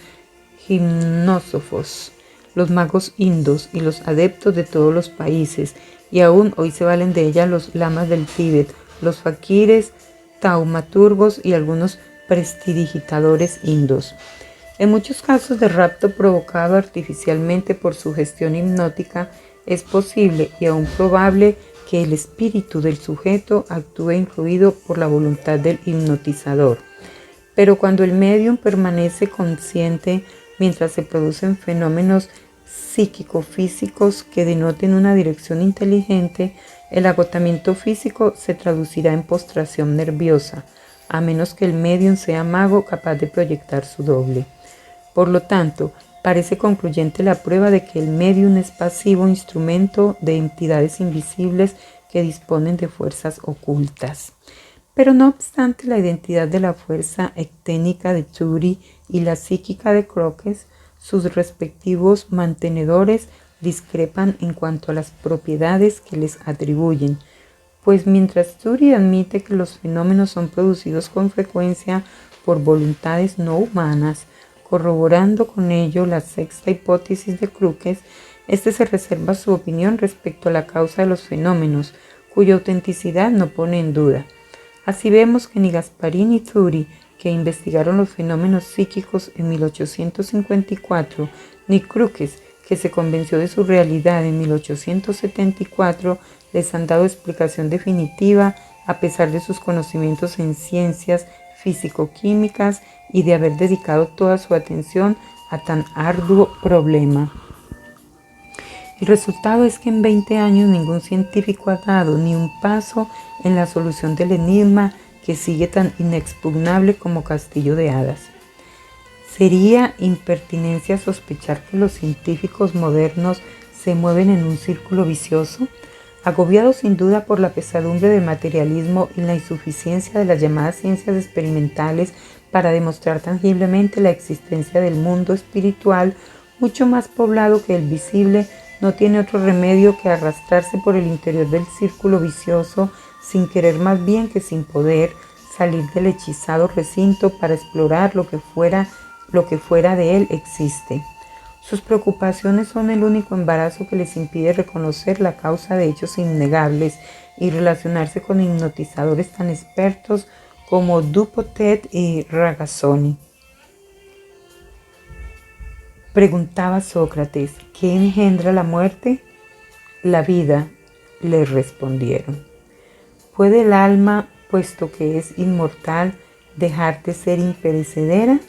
gimnósofos, los magos indos y los adeptos de todos los países, y aún hoy se valen de ella los lamas del Tíbet, los faquires, taumaturgos y algunos prestidigitadores indos. En muchos casos de rapto provocado artificialmente por sugestión hipnótica, es posible y aún probable que el espíritu del sujeto actúe influido por la voluntad del hipnotizador. Pero cuando el médium permanece consciente mientras se producen fenómenos psíquico-físicos que denoten una dirección inteligente, el agotamiento físico se traducirá en postración nerviosa, a menos que el médium sea mago capaz de proyectar su doble. Por lo tanto, parece concluyente la prueba de que el médium es pasivo instrumento de entidades invisibles que disponen de fuerzas ocultas. Pero no obstante la identidad de la fuerza ecténica de Turi y la psíquica de Crookes, sus respectivos mantenedores discrepan en cuanto a las propiedades que les atribuyen, pues mientras Turi admite que los fenómenos son producidos con frecuencia por voluntades no humanas, corroborando con ello la sexta hipótesis de Crookes, este se reserva su opinión respecto a la causa de los fenómenos, cuya autenticidad no pone en duda. Así vemos que ni Gasparín ni Turi, que investigaron los fenómenos psíquicos en 1854, ni Crookes, que se convenció de su realidad en 1874, les han dado explicación definitiva a pesar de sus conocimientos en ciencias, físico-químicas y de haber dedicado toda su atención a tan arduo problema. El resultado es que en 20 años ningún científico ha dado ni un paso en la solución del enigma que sigue tan inexpugnable como castillo de hadas. ¿Sería impertinencia sospechar que los científicos modernos se mueven en un círculo vicioso? Agobiados sin duda por la pesadumbre del materialismo y la insuficiencia de las llamadas ciencias experimentales para demostrar tangiblemente la existencia del mundo espiritual, mucho más poblado que el visible, no tiene otro remedio que arrastrarse por el interior del círculo vicioso, sin querer más bien que sin poder salir del hechizado recinto para explorar lo que fuera de él existe. Sus preocupaciones son el único embarazo que les impide reconocer la causa de hechos innegables y relacionarse con hipnotizadores tan expertos como Dupotet y Ragazzoni. Preguntaba Sócrates, ¿qué engendra la muerte? La vida, le respondieron. ¿Puede el alma, puesto que es inmortal, dejar de ser imperecedera?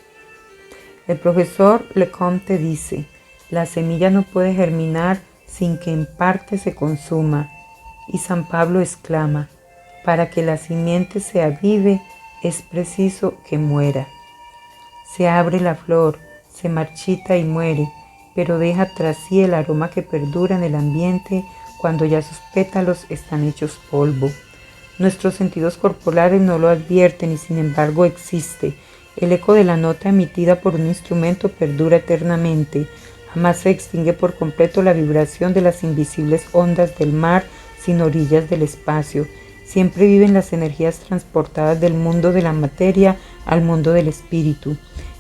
El profesor Lecomte dice, la semilla no puede germinar sin que en parte se consuma. Y San Pablo exclama, para que la simiente se avive es preciso que muera. Se abre la flor, se marchita y muere, pero deja tras sí el aroma que perdura en el ambiente cuando ya sus pétalos están hechos polvo. Nuestros sentidos corporales no lo advierten y sin embargo existe. El eco de la nota emitida por un instrumento perdura eternamente. Jamás se extingue por completo la vibración de las invisibles ondas del mar sin orillas del espacio. Siempre viven las energías transportadas del mundo de la materia al mundo del espíritu.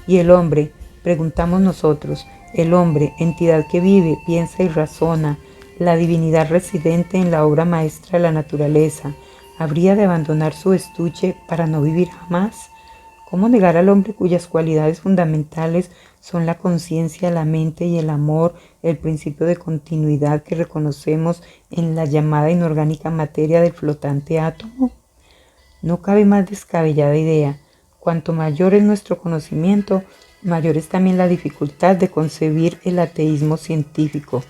Y el hombre, preguntamos nosotros, el hombre, entidad que vive, piensa y razona, la divinidad residente en la obra maestra de la naturaleza, ¿habría de abandonar su estuche para no vivir jamás? ¿Cómo negar al hombre cuyas cualidades fundamentales son la conciencia, la mente y el amor, el principio de continuidad que reconocemos en la llamada inorgánica materia del flotante átomo? No cabe más descabellada idea. Cuanto mayor es nuestro conocimiento, mayor es también la dificultad de concebir el ateísmo científico.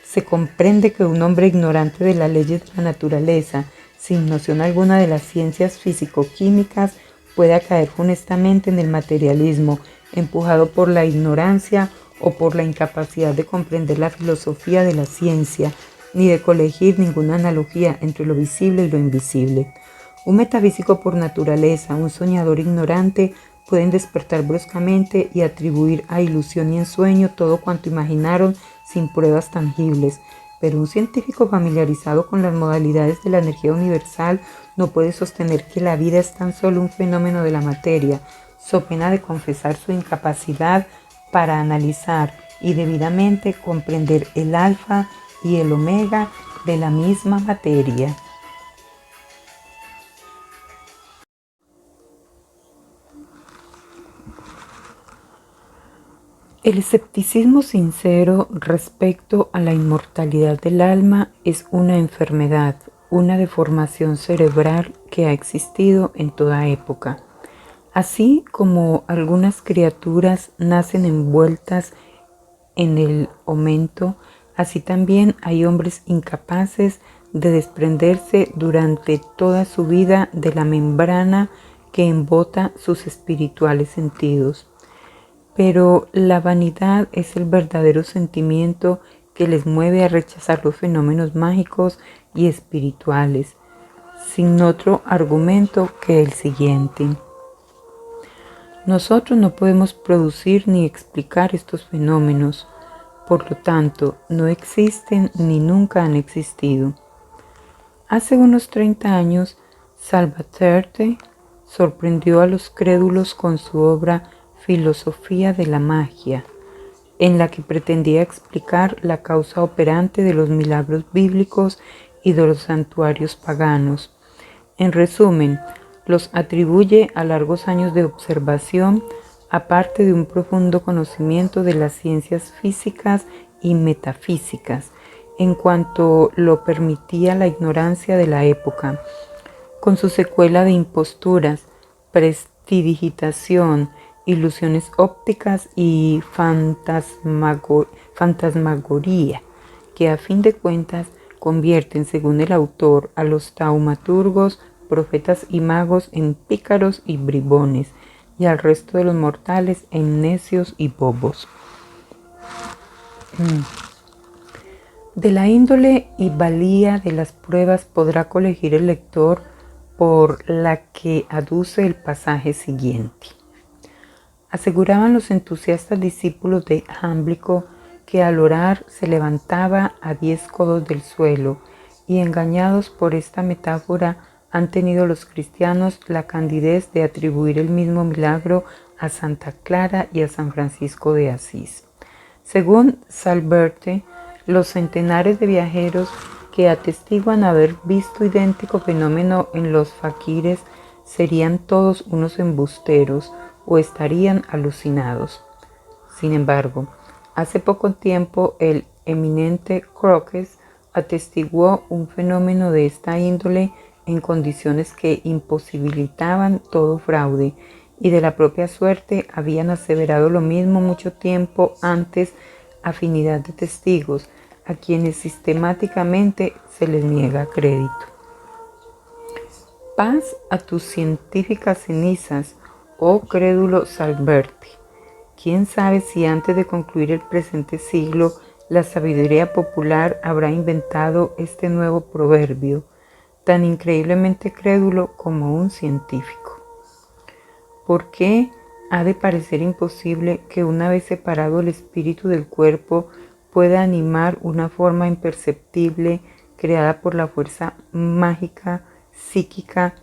Se comprende que un hombre ignorante de las leyes de la naturaleza, sin noción alguna de las ciencias físico-químicas, pueda caer funestamente en el materialismo, empujado por la ignorancia o por la incapacidad de comprender la filosofía de la ciencia, ni de colegir ninguna analogía entre lo visible y lo invisible. Un metafísico por naturaleza, un soñador ignorante, pueden despertar bruscamente y atribuir a ilusión y ensueño todo cuanto imaginaron sin pruebas tangibles, pero un científico familiarizado con las modalidades de la energía universal no puede sostener que la vida es tan solo un fenómeno de la materia, so pena de confesar su incapacidad para analizar y debidamente comprender el alfa y el omega de la misma materia. El escepticismo sincero respecto a la inmortalidad del alma es una enfermedad, una deformación cerebral que ha existido en toda época. Así como algunas criaturas nacen envueltas en el omento, así también hay hombres incapaces de desprenderse durante toda su vida de la membrana que embota sus espirituales sentidos. Pero la vanidad es el verdadero sentimiento que les mueve a rechazar los fenómenos mágicos y espirituales, sin otro argumento que el siguiente. Nosotros no podemos producir ni explicar estos fenómenos, por lo tanto, no existen ni nunca han existido. Hace unos 30 años, Salvatierte sorprendió a los crédulos con su obra Filosofía de la magia, en la que pretendía explicar la causa operante de los milagros bíblicos y de los santuarios paganos. En resumen, los atribuye a largos años de observación, aparte de un profundo conocimiento de las ciencias físicas y metafísicas, en cuanto lo permitía la ignorancia de la época, con su secuela de imposturas, prestidigitación, ilusiones ópticas y fantasmagoría, que a fin de cuentas convierten, según el autor, a los taumaturgos, profetas y magos en pícaros y bribones, y al resto de los mortales en necios y bobos. De la índole y valía de las pruebas podrá colegir el lector por la que aduce el pasaje siguiente. Aseguraban los entusiastas discípulos de Jámblico que al orar se levantaba a 10 codos del suelo, y engañados por esta metáfora han tenido los cristianos la candidez de atribuir el mismo milagro a Santa Clara y a San Francisco de Asís. Según Salberte, los centenares de viajeros que atestiguan haber visto idéntico fenómeno en los faquires serían todos unos embusteros o estarían alucinados. Sin embargo, hace poco tiempo el eminente Crookes atestiguó un fenómeno de esta índole en condiciones que imposibilitaban todo fraude, y de la propia suerte habían aseverado lo mismo mucho tiempo antes afinidad de testigos, a quienes sistemáticamente se les niega crédito. Paz a tus científicas cenizas, oh crédulo Salberte. ¿Quién sabe si antes de concluir el presente siglo la sabiduría popular habrá inventado este nuevo proverbio, tan increíblemente crédulo como un científico? ¿Por qué ha de parecer imposible que una vez separado el espíritu del cuerpo pueda animar una forma imperceptible creada por la fuerza mágica, psíquica,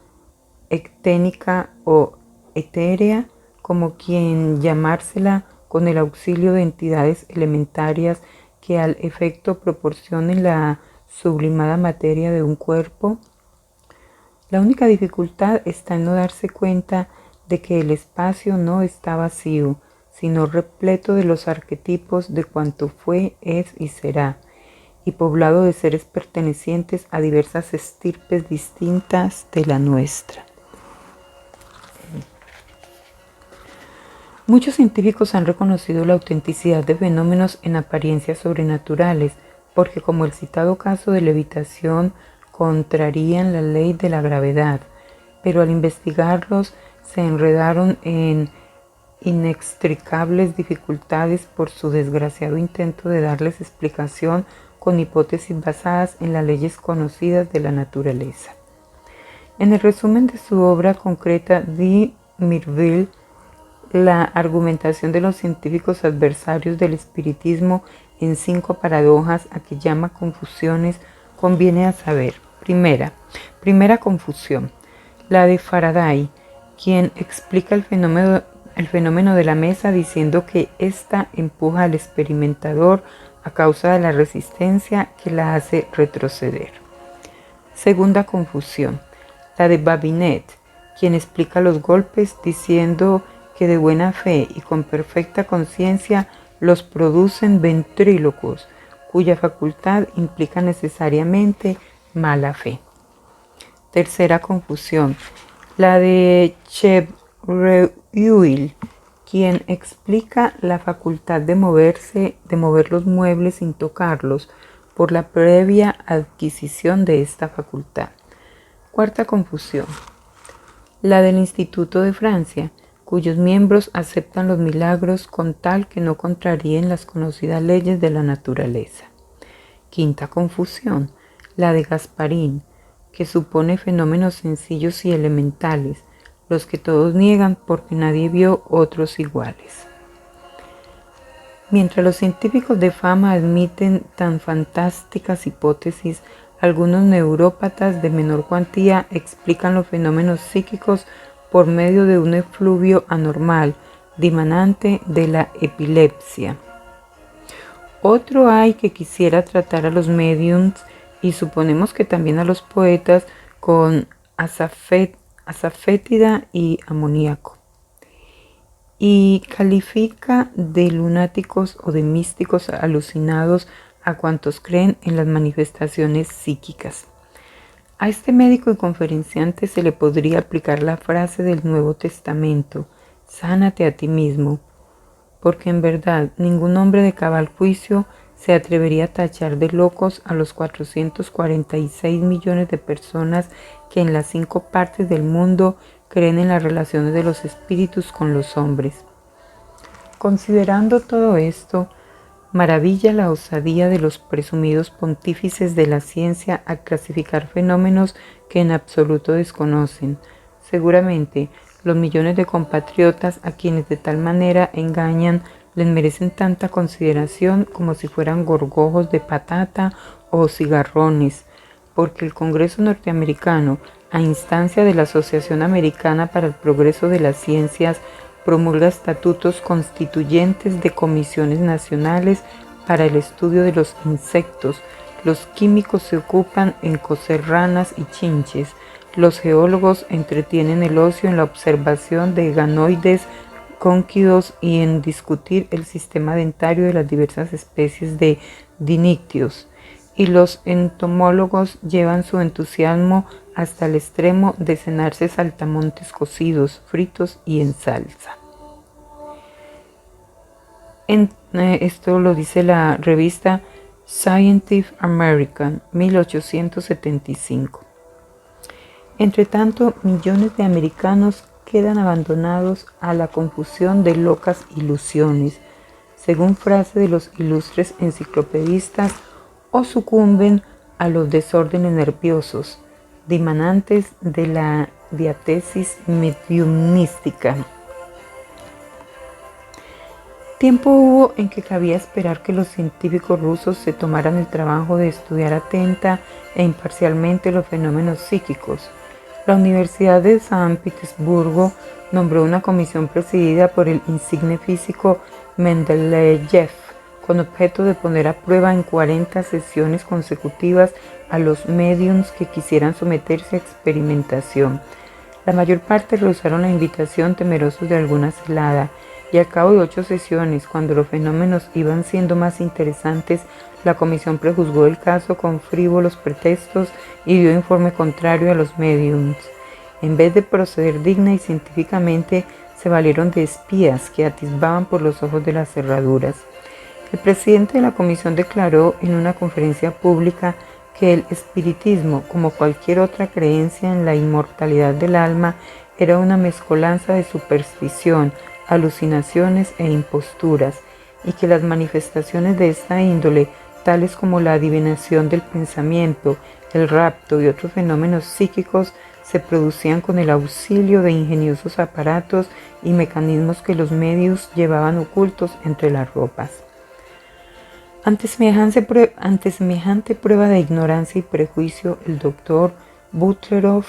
ecténica o etérea, como quien llamársela, con el auxilio de entidades elementarias que al efecto proporcionen la sublimada materia de un cuerpo? La única dificultad está en no darse cuenta de que el espacio no está vacío, sino repleto de los arquetipos de cuanto fue, es y será, y poblado de seres pertenecientes a diversas estirpes distintas de la nuestra. Muchos científicos han reconocido la autenticidad de fenómenos en apariencia sobrenaturales, porque como el citado caso de levitación contrarían la ley de la gravedad, pero al investigarlos se enredaron en inextricables dificultades por su desgraciado intento de darles explicación con hipótesis basadas en las leyes conocidas de la naturaleza. En el resumen de su obra concreta de Mirville, la argumentación de los científicos adversarios del espiritismo en 5 paradojas a que llama confusiones conviene a saber. Primera confusión, la de Faraday, quien explica el fenómeno de la mesa diciendo que ésta empuja al experimentador a causa de la resistencia que la hace retroceder. Segunda confusión, la de Babinet, quien explica los golpes diciendo que de buena fe y con perfecta conciencia los producen ventrílocos, cuya facultad implica necesariamente mala fe. Tercera confusión, la de Chevreul, quien explica la facultad de mover los muebles sin tocarlos, por la previa adquisición de esta facultad. Cuarta confusión, la del Instituto de Francia, cuyos miembros aceptan los milagros con tal que no contraríen las conocidas leyes de la naturaleza. Quinta confusión, la de Gasparín, que supone fenómenos sencillos y elementales, los que todos niegan porque nadie vio otros iguales. Mientras los científicos de fama admiten tan fantásticas hipótesis, algunos neurópatas de menor cuantía explican los fenómenos psíquicos por medio de un efluvio anormal, dimanante de la epilepsia. Otro hay que quisiera tratar a los médiums, y suponemos que también a los poetas, con asafétida y amoníaco, y califica de lunáticos o de místicos alucinados a cuantos creen en las manifestaciones psíquicas. A este médico y conferenciante se le podría aplicar la frase del Nuevo Testamento: sánate a ti mismo, porque en verdad ningún hombre de cabal juicio se atrevería a tachar de locos a los 446 millones de personas que en las 5 partes del mundo creen en las relaciones de los espíritus con los hombres. Considerando todo esto, maravilla la osadía de los presumidos pontífices de la ciencia a clasificar fenómenos que en absoluto desconocen. Seguramente, los millones de compatriotas a quienes de tal manera engañan les merecen tanta consideración como si fueran gorgojos de patata o cigarrones, porque el Congreso norteamericano, a instancia de la Asociación Americana para el Progreso de las Ciencias, promulga estatutos constituyentes de comisiones nacionales para el estudio de los insectos. Los químicos se ocupan en cocer ranas y chinches. Los geólogos entretienen el ocio en la observación de ganoides, cónquidos y en discutir el sistema dentario de las diversas especies de dinictios. Y los entomólogos llevan su entusiasmo hasta el extremo de cenarse saltamontes cocidos, fritos y en salsa. Esto lo dice la revista Scientific American, 1875. Entre tanto, millones de americanos quedan abandonados a la confusión de locas ilusiones, según frase de los ilustres enciclopedistas, o sucumben a los desórdenes nerviosos, dimanantes de la diatesis mediumnística. Tiempo hubo en que cabía esperar que los científicos rusos se tomaran el trabajo de estudiar atenta e imparcialmente los fenómenos psíquicos. La Universidad de San Petersburgo nombró una comisión presidida por el insigne físico Mendeleev, con objeto de poner a prueba en 40 sesiones consecutivas a los médiums que quisieran someterse a experimentación. La mayor parte rehusaron la invitación temerosos de alguna celada, y al cabo de 8 sesiones, cuando los fenómenos iban siendo más interesantes, la comisión prejuzgó el caso con frívolos pretextos y dio informe contrario a los médiums. En vez de proceder digna y científicamente, se valieron de espías que atisbaban por los ojos de las cerraduras. El presidente de la comisión declaró en una conferencia pública que el espiritismo, como cualquier otra creencia en la inmortalidad del alma, era una mezcolanza de superstición, alucinaciones e imposturas, y que las manifestaciones de esta índole, tales como la adivinación del pensamiento, el rapto y otros fenómenos psíquicos, se producían con el auxilio de ingeniosos aparatos y mecanismos que los medios llevaban ocultos entre las ropas. Ante semejante prueba de ignorancia y prejuicio, el doctor Butlerov,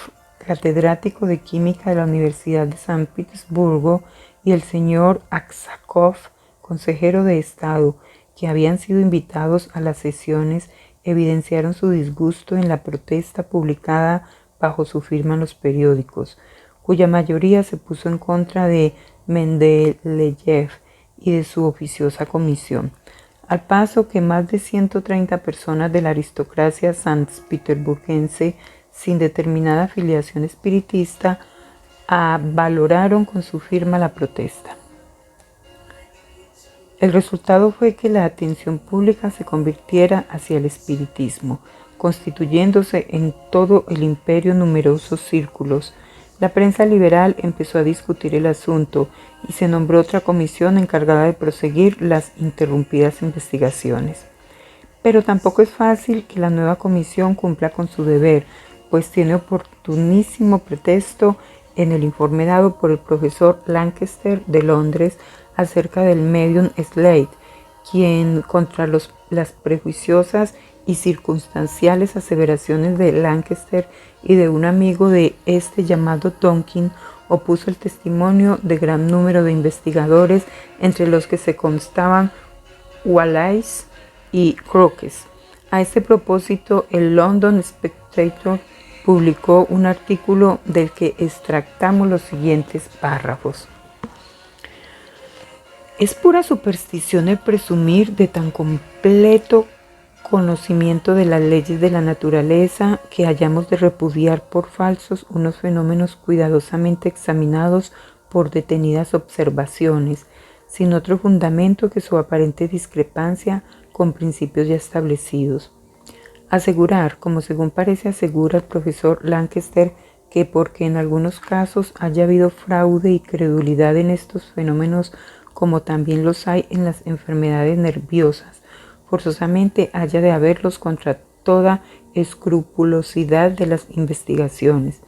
catedrático de química de la Universidad de San Petersburgo, y el señor Aksakov, consejero de Estado, que habían sido invitados a las sesiones, evidenciaron su disgusto en la protesta publicada bajo su firma en los periódicos, cuya mayoría se puso en contra de Mendeleev y de su oficiosa comisión, al paso que más de 130 personas de la aristocracia sanpetersburguense sin determinada afiliación espiritista valoraron con su firma la protesta. El resultado fue que la atención pública se convirtiera hacia el espiritismo, constituyéndose en todo el imperio numerosos círculos. La prensa liberal empezó a discutir el asunto y se nombró otra comisión encargada de proseguir las interrumpidas investigaciones. Pero tampoco es fácil que la nueva comisión cumpla con su deber, pues tiene oportunísimo pretexto en el informe dado por el profesor Lancaster de Londres acerca del medium Slade, quien, contra las prejuiciosas y circunstanciales aseveraciones de Lancaster y de un amigo de este llamado Tonkin, opuso el testimonio de gran número de investigadores, entre los que se constaban Wallace y Crookes. A este propósito, el London Spectator publicó un artículo del que extractamos los siguientes párrafos. Es pura superstición el presumir de tan completo conocimiento de las leyes de la naturaleza, que hayamos de repudiar por falsos unos fenómenos cuidadosamente examinados por detenidas observaciones, sin otro fundamento que su aparente discrepancia con principios ya establecidos. Asegurar, como según parece asegura el profesor Lancaster, que porque en algunos casos haya habido fraude y credulidad en estos fenómenos, como también los hay en las enfermedades nerviosas, forzosamente haya de haberlos contra toda escrupulosidad de las investigaciones.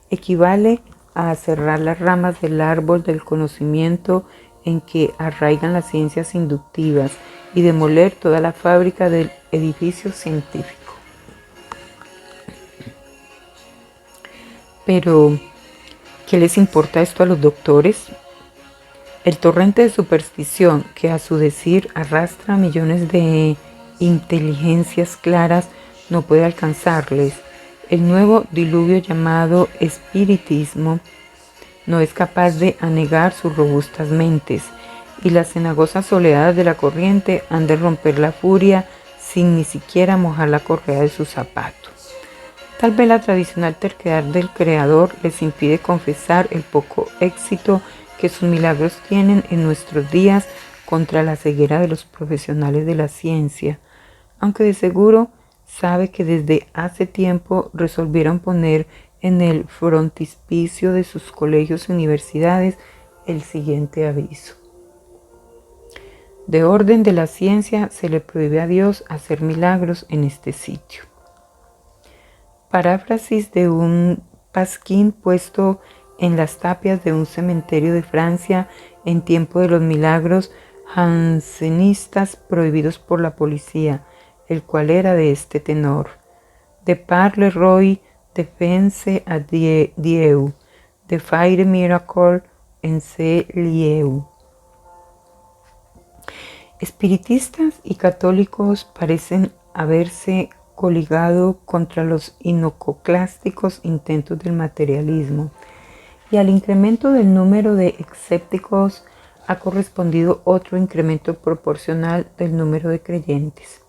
Equivale a cerrar las ramas del árbol del conocimiento en que arraigan las ciencias inductivas y demoler toda la fábrica del edificio científico. Pero, ¿qué les importa esto a los doctores? El torrente de superstición que a su decir arrastra millones de inteligencias claras no puede alcanzarles. El nuevo diluvio llamado espiritismo no es capaz de anegar sus robustas mentes, y las cenagosas oleadas de la corriente han de romper la furia sin ni siquiera mojar la correa de sus zapatos. Tal vez la tradicional terquedad del Creador les impide confesar el poco éxito que sus milagros tienen en nuestros días contra la ceguera de los profesionales de la ciencia, aunque de seguro sabe que desde hace tiempo resolvieron poner en el frontispicio de sus colegios y universidades el siguiente aviso: de orden de la ciencia se le prohíbe a Dios hacer milagros en este sitio. Paráfrasis de un pasquín puesto en las tapias de un cementerio de Francia en tiempo de los milagros jansenistas prohibidos por la policía, el cual era de este tenor: de par le roi defense a Dieu, de faire miracle en ce lieu. Espiritistas y católicos parecen haberse coligado contra los iconoclásticos intentos del materialismo, y al incremento del número de escépticos ha correspondido otro incremento proporcional del número de creyentes.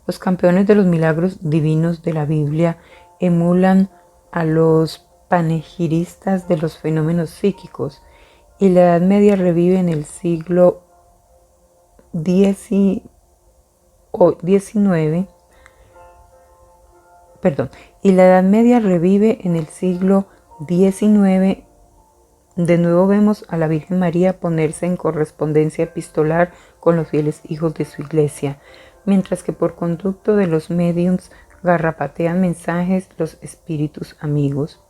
Los campeones de los milagros divinos de la Biblia emulan a los panegiristas de los fenómenos psíquicos, y la Edad Media revive en el siglo XIX y la Edad Media revive en el siglo XIX. De nuevo vemos a la Virgen María ponerse en correspondencia epistolar con los fieles hijos de su iglesia, mientras que por conducto de los médiums garrapatean mensajes los espíritus amigos.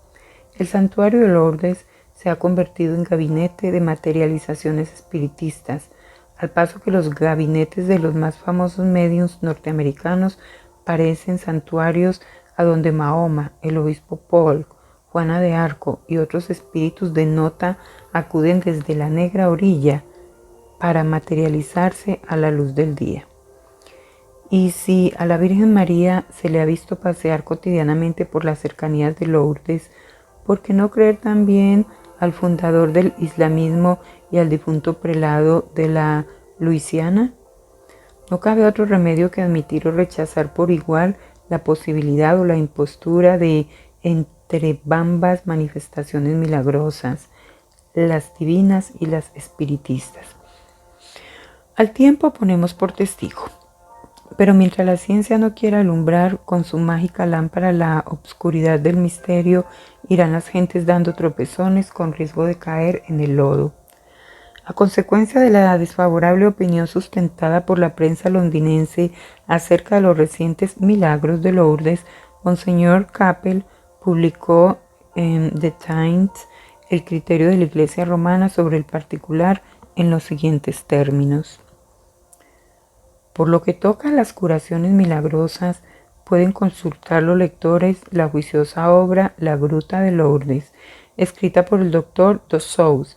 El santuario de Lourdes se ha convertido en gabinete de materializaciones espiritistas, al paso que los gabinetes de los más famosos médiums norteamericanos parecen santuarios a donde Mahoma, el obispo Paul, Juana de Arco y otros espíritus de nota acuden desde la negra orilla para materializarse a la luz del día. Y si a la Virgen María se le ha visto pasear cotidianamente por las cercanías de Lourdes, ¿por qué no creer también al fundador del islamismo y al difunto prelado de la Luisiana? No cabe otro remedio que admitir o rechazar por igual la posibilidad o la impostura de entrebambas manifestaciones milagrosas, las divinas y las espiritistas. Al tiempo ponemos por testigo, pero mientras la ciencia no quiera alumbrar con su mágica lámpara la obscuridad del misterio, irán las gentes dando tropezones con riesgo de caer en el lodo. A consecuencia de la desfavorable opinión sustentada por la prensa londinense acerca de los recientes milagros de Lourdes, Monseñor Capel publicó en The Times el criterio de la Iglesia romana sobre el particular en los siguientes términos: por lo que toca a las curaciones milagrosas, pueden consultar los lectores la juiciosa obra La Gruta de Lourdes, escrita por el doctor Dossous,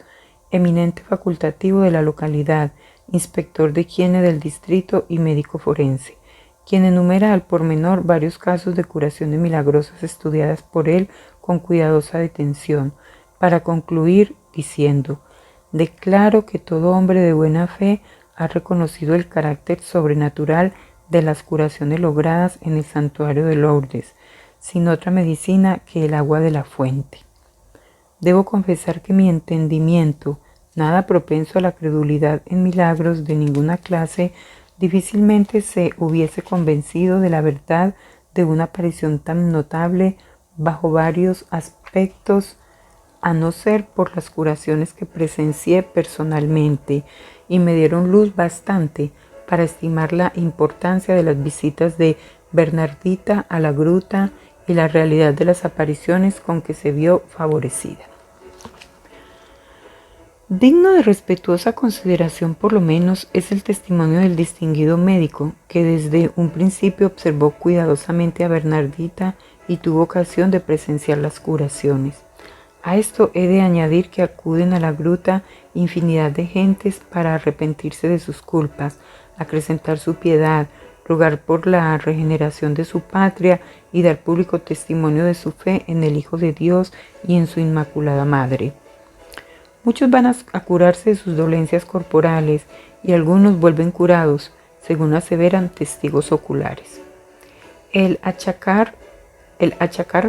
eminente facultativo de la localidad, inspector de higiene del distrito y médico forense, quien enumera al pormenor varios casos de curaciones milagrosas estudiadas por él con cuidadosa detención, para concluir diciendo: declaro que todo hombre de buena fe ha reconocido el carácter sobrenatural de las curaciones logradas en el santuario de Lourdes, sin otra medicina que el agua de la fuente. Debo confesar que mi entendimiento, nada propenso a la credulidad en milagros de ninguna clase, difícilmente se hubiese convencido de la verdad de una aparición tan notable bajo varios aspectos, a no ser por las curaciones que presencié personalmente y me dieron luz bastante para estimar la importancia de las visitas de Bernardita a la gruta y la realidad de las apariciones con que se vio favorecida. Digno de respetuosa consideración por lo menos es el testimonio del distinguido médico que desde un principio observó cuidadosamente a Bernardita y tuvo ocasión de presenciar las curaciones. A esto he de añadir que acuden a la gruta infinidad de gentes para arrepentirse de sus culpas, acrecentar su piedad, rogar por la regeneración de su patria y dar público testimonio de su fe en el Hijo de Dios y en su Inmaculada Madre. Muchos van a curarse de sus dolencias corporales y algunos vuelven curados, según aseveran testigos oculares. El achacar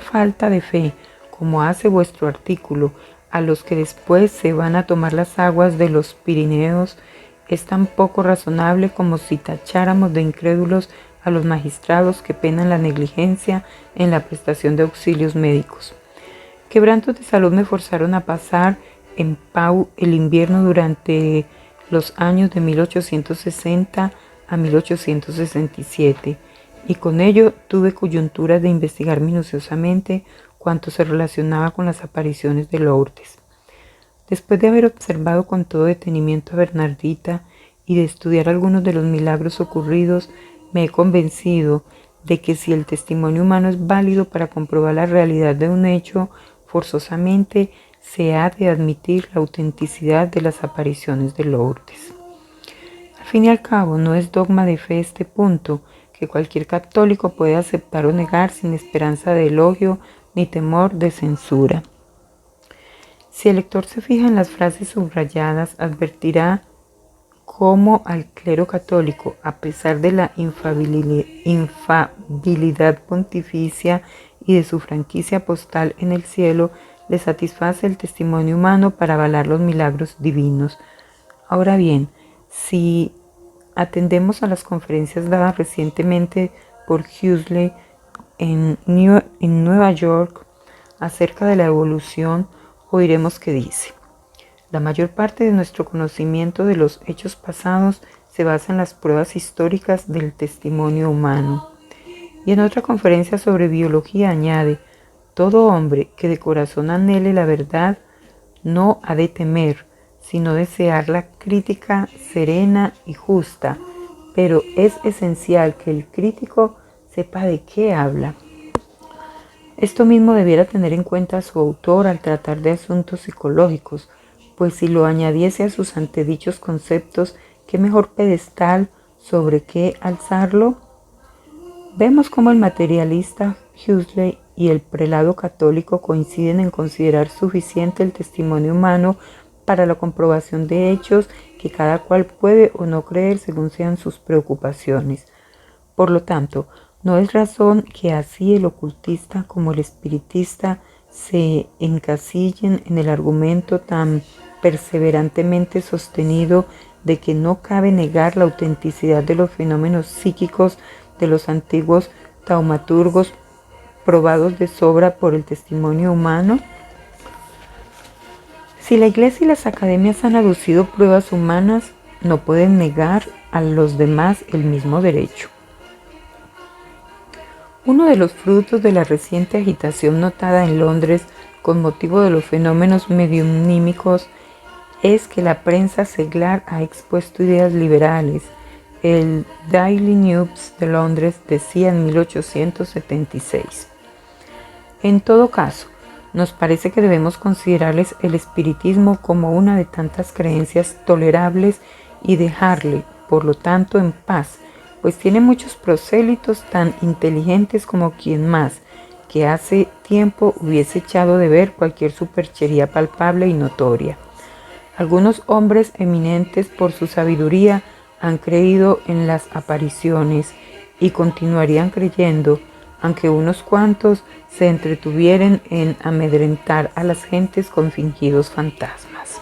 falta de fe, como hace vuestro artículo, a los que después se van a tomar las aguas de los Pirineos, es tan poco razonable como si tacháramos de incrédulos a los magistrados que penan la negligencia en la prestación de auxilios médicos. Quebrantos de salud me forzaron a pasar en Pau el invierno durante los años de 1860 a 1867, y con ello tuve coyunturas de investigar minuciosamente cuanto se relacionaba con las apariciones de Lourdes. Después de haber observado con todo detenimiento a Bernardita y de estudiar algunos de los milagros ocurridos, me he convencido de que si el testimonio humano es válido para comprobar la realidad de un hecho, forzosamente se ha de admitir la autenticidad de las apariciones de Lourdes. Al fin y al cabo, no es dogma de fe este punto, que cualquier católico puede aceptar o negar sin esperanza de elogio ni temor de censura. Si el lector se fija en las frases subrayadas, advertirá cómo al clero católico, a pesar de la infabilidad pontificia y de su franquicia postal en el cielo, le satisface el testimonio humano para avalar los milagros divinos. Ahora bien, si atendemos a las conferencias dadas recientemente por Huxley en Nueva York acerca de la evolución, oiremos que dice: la mayor parte de nuestro conocimiento de los hechos pasados se basa en las pruebas históricas del testimonio humano. Y en otra conferencia sobre biología añade: todo hombre que de corazón anhele la verdad no ha de temer, sino desear la crítica serena y justa, pero es esencial que el crítico sepa de qué habla. Esto mismo debiera tener en cuenta su autor al tratar de asuntos psicológicos, pues si lo añadiese a sus antedichos conceptos, ¿qué mejor pedestal sobre qué alzarlo? Vemos cómo el materialista Huxley y el prelado católico coinciden en considerar suficiente el testimonio humano para la comprobación de hechos que cada cual puede o no creer según sean sus preocupaciones. Por lo tanto, no es razón que así el ocultista como el espiritista se encasillen en el argumento tan perseverantemente sostenido de que no cabe negar la autenticidad de los fenómenos psíquicos de los antiguos taumaturgos probados de sobra por el testimonio humano. Si la Iglesia y las academias han aducido pruebas humanas, no pueden negar a los demás el mismo derecho. Uno de los frutos de la reciente agitación notada en Londres con motivo de los fenómenos mediunímicos es que la prensa seglar ha expuesto ideas liberales. El Daily News de Londres decía en 1876. En todo caso, nos parece que debemos considerarles el espiritismo como una de tantas creencias tolerables y dejarle, por lo tanto, en paz, pues tiene muchos prosélitos tan inteligentes como quien más, que hace tiempo hubiese echado de ver cualquier superchería palpable y notoria. Algunos hombres eminentes por su sabiduría han creído en las apariciones y continuarían creyendo, aunque unos cuantos se entretuvieran en amedrentar a las gentes con fingidos fantasmas.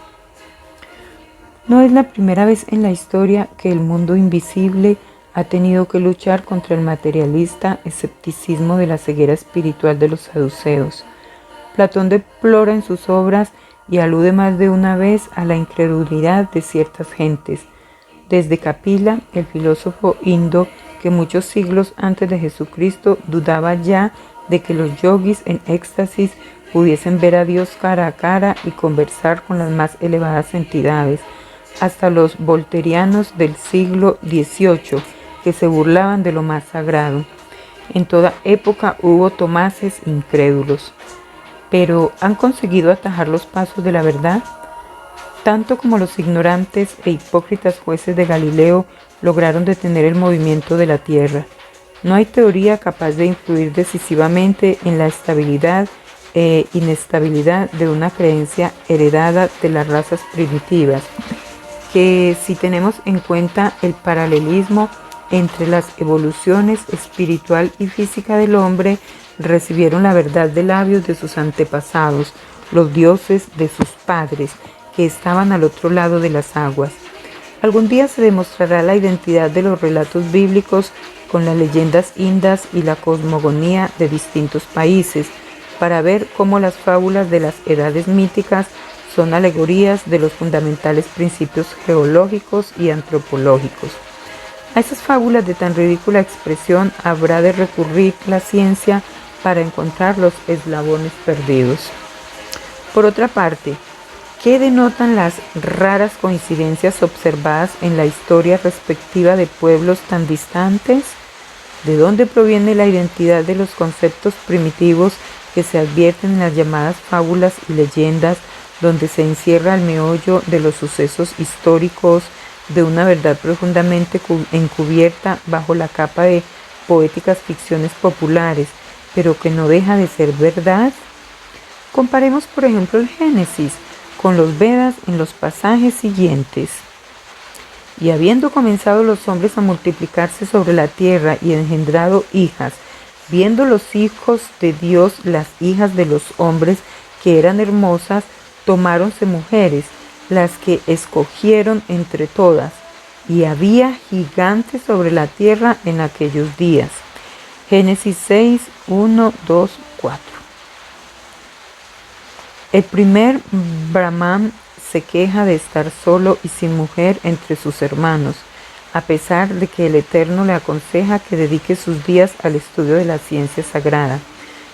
No es la primera vez en la historia que el mundo invisible ha tenido que luchar contra el materialista escepticismo de la ceguera espiritual de los saduceos. Platón deplora en sus obras y alude más de una vez a la incredulidad de ciertas gentes. Desde Kapila, el filósofo indo que muchos siglos antes de Jesucristo dudaba ya de que los yogis en éxtasis pudiesen ver a Dios cara a cara y conversar con las más elevadas entidades, hasta los volterianos del siglo XVIII, que se burlaban de lo más sagrado. En toda época hubo tomases incrédulos, pero ¿han conseguido atajar los pasos de la verdad? Tanto como los ignorantes e hipócritas jueces de Galileo lograron detener el movimiento de la Tierra. No hay teoría capaz de influir decisivamente en la estabilidad e inestabilidad de una creencia heredada de las razas primitivas, que si tenemos en cuenta el paralelismo entre las evoluciones espiritual y física del hombre, recibieron la verdad de labios de sus antepasados, los dioses de sus padres, que estaban al otro lado de las aguas. Algún día se demostrará la identidad de los relatos bíblicos con las leyendas indas y la cosmogonía de distintos países, para ver cómo las fábulas de las edades míticas son alegorías de los fundamentales principios geológicos y antropológicos. A esas fábulas de tan ridícula expresión habrá de recurrir la ciencia para encontrar los eslabones perdidos. Por otra parte, ¿qué denotan las raras coincidencias observadas en la historia respectiva de pueblos tan distantes? ¿De dónde proviene la identidad de los conceptos primitivos que se advierten en las llamadas fábulas y leyendas, donde se encierra el meollo de los sucesos históricos, de una verdad profundamente encubierta bajo la capa de poéticas ficciones populares, pero que no deja de ser verdad? Comparemos, por ejemplo, el Génesis con los Vedas en los pasajes siguientes. Y habiendo comenzado los hombres a multiplicarse sobre la tierra y engendrado hijas, viendo los hijos de Dios las hijas de los hombres que eran hermosas, tomáronse mujeres, las que escogieron entre todas, y había gigantes sobre la tierra en aquellos días. Génesis 6, 1, 2, 4. El primer Brahman se queja de estar solo y sin mujer entre sus hermanos, a pesar de que el Eterno le aconseja que dedique sus días al estudio de la ciencia sagrada.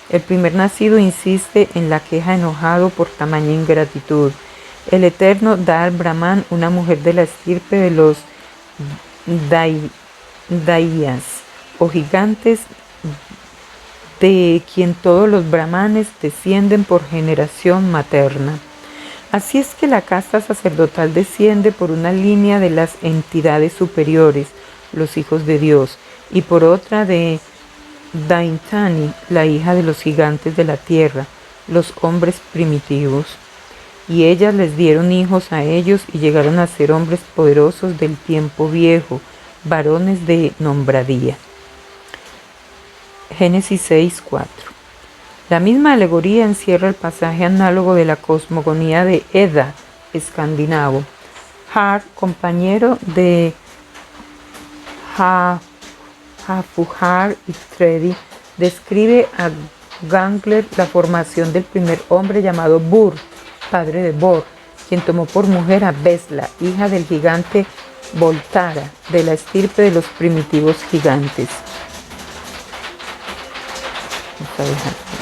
El primer nacido insiste en la queja enojado por tamaña ingratitud. El Eterno da al Brahman una mujer de la estirpe de los Daiyas, o gigantes, de quien todos los brahmanes descienden por generación materna. Así es que la casta sacerdotal desciende por una línea de las entidades superiores, los hijos de Dios, y por otra de Daintani, la hija de los gigantes de la tierra, los hombres primitivos. Y ellas les dieron hijos a ellos y llegaron a ser hombres poderosos del tiempo viejo, varones de nombradía. Génesis 6, 4. La misma alegoría encierra el pasaje análogo de la cosmogonía de Edda, escandinavo. Har, compañero de Hafuhar y Tredi, describe a Gangler la formación del primer hombre llamado Bur, padre de Bor, quien tomó por mujer a Besla, hija del gigante Voltara, de la estirpe de los primitivos gigantes. Vamos a dejar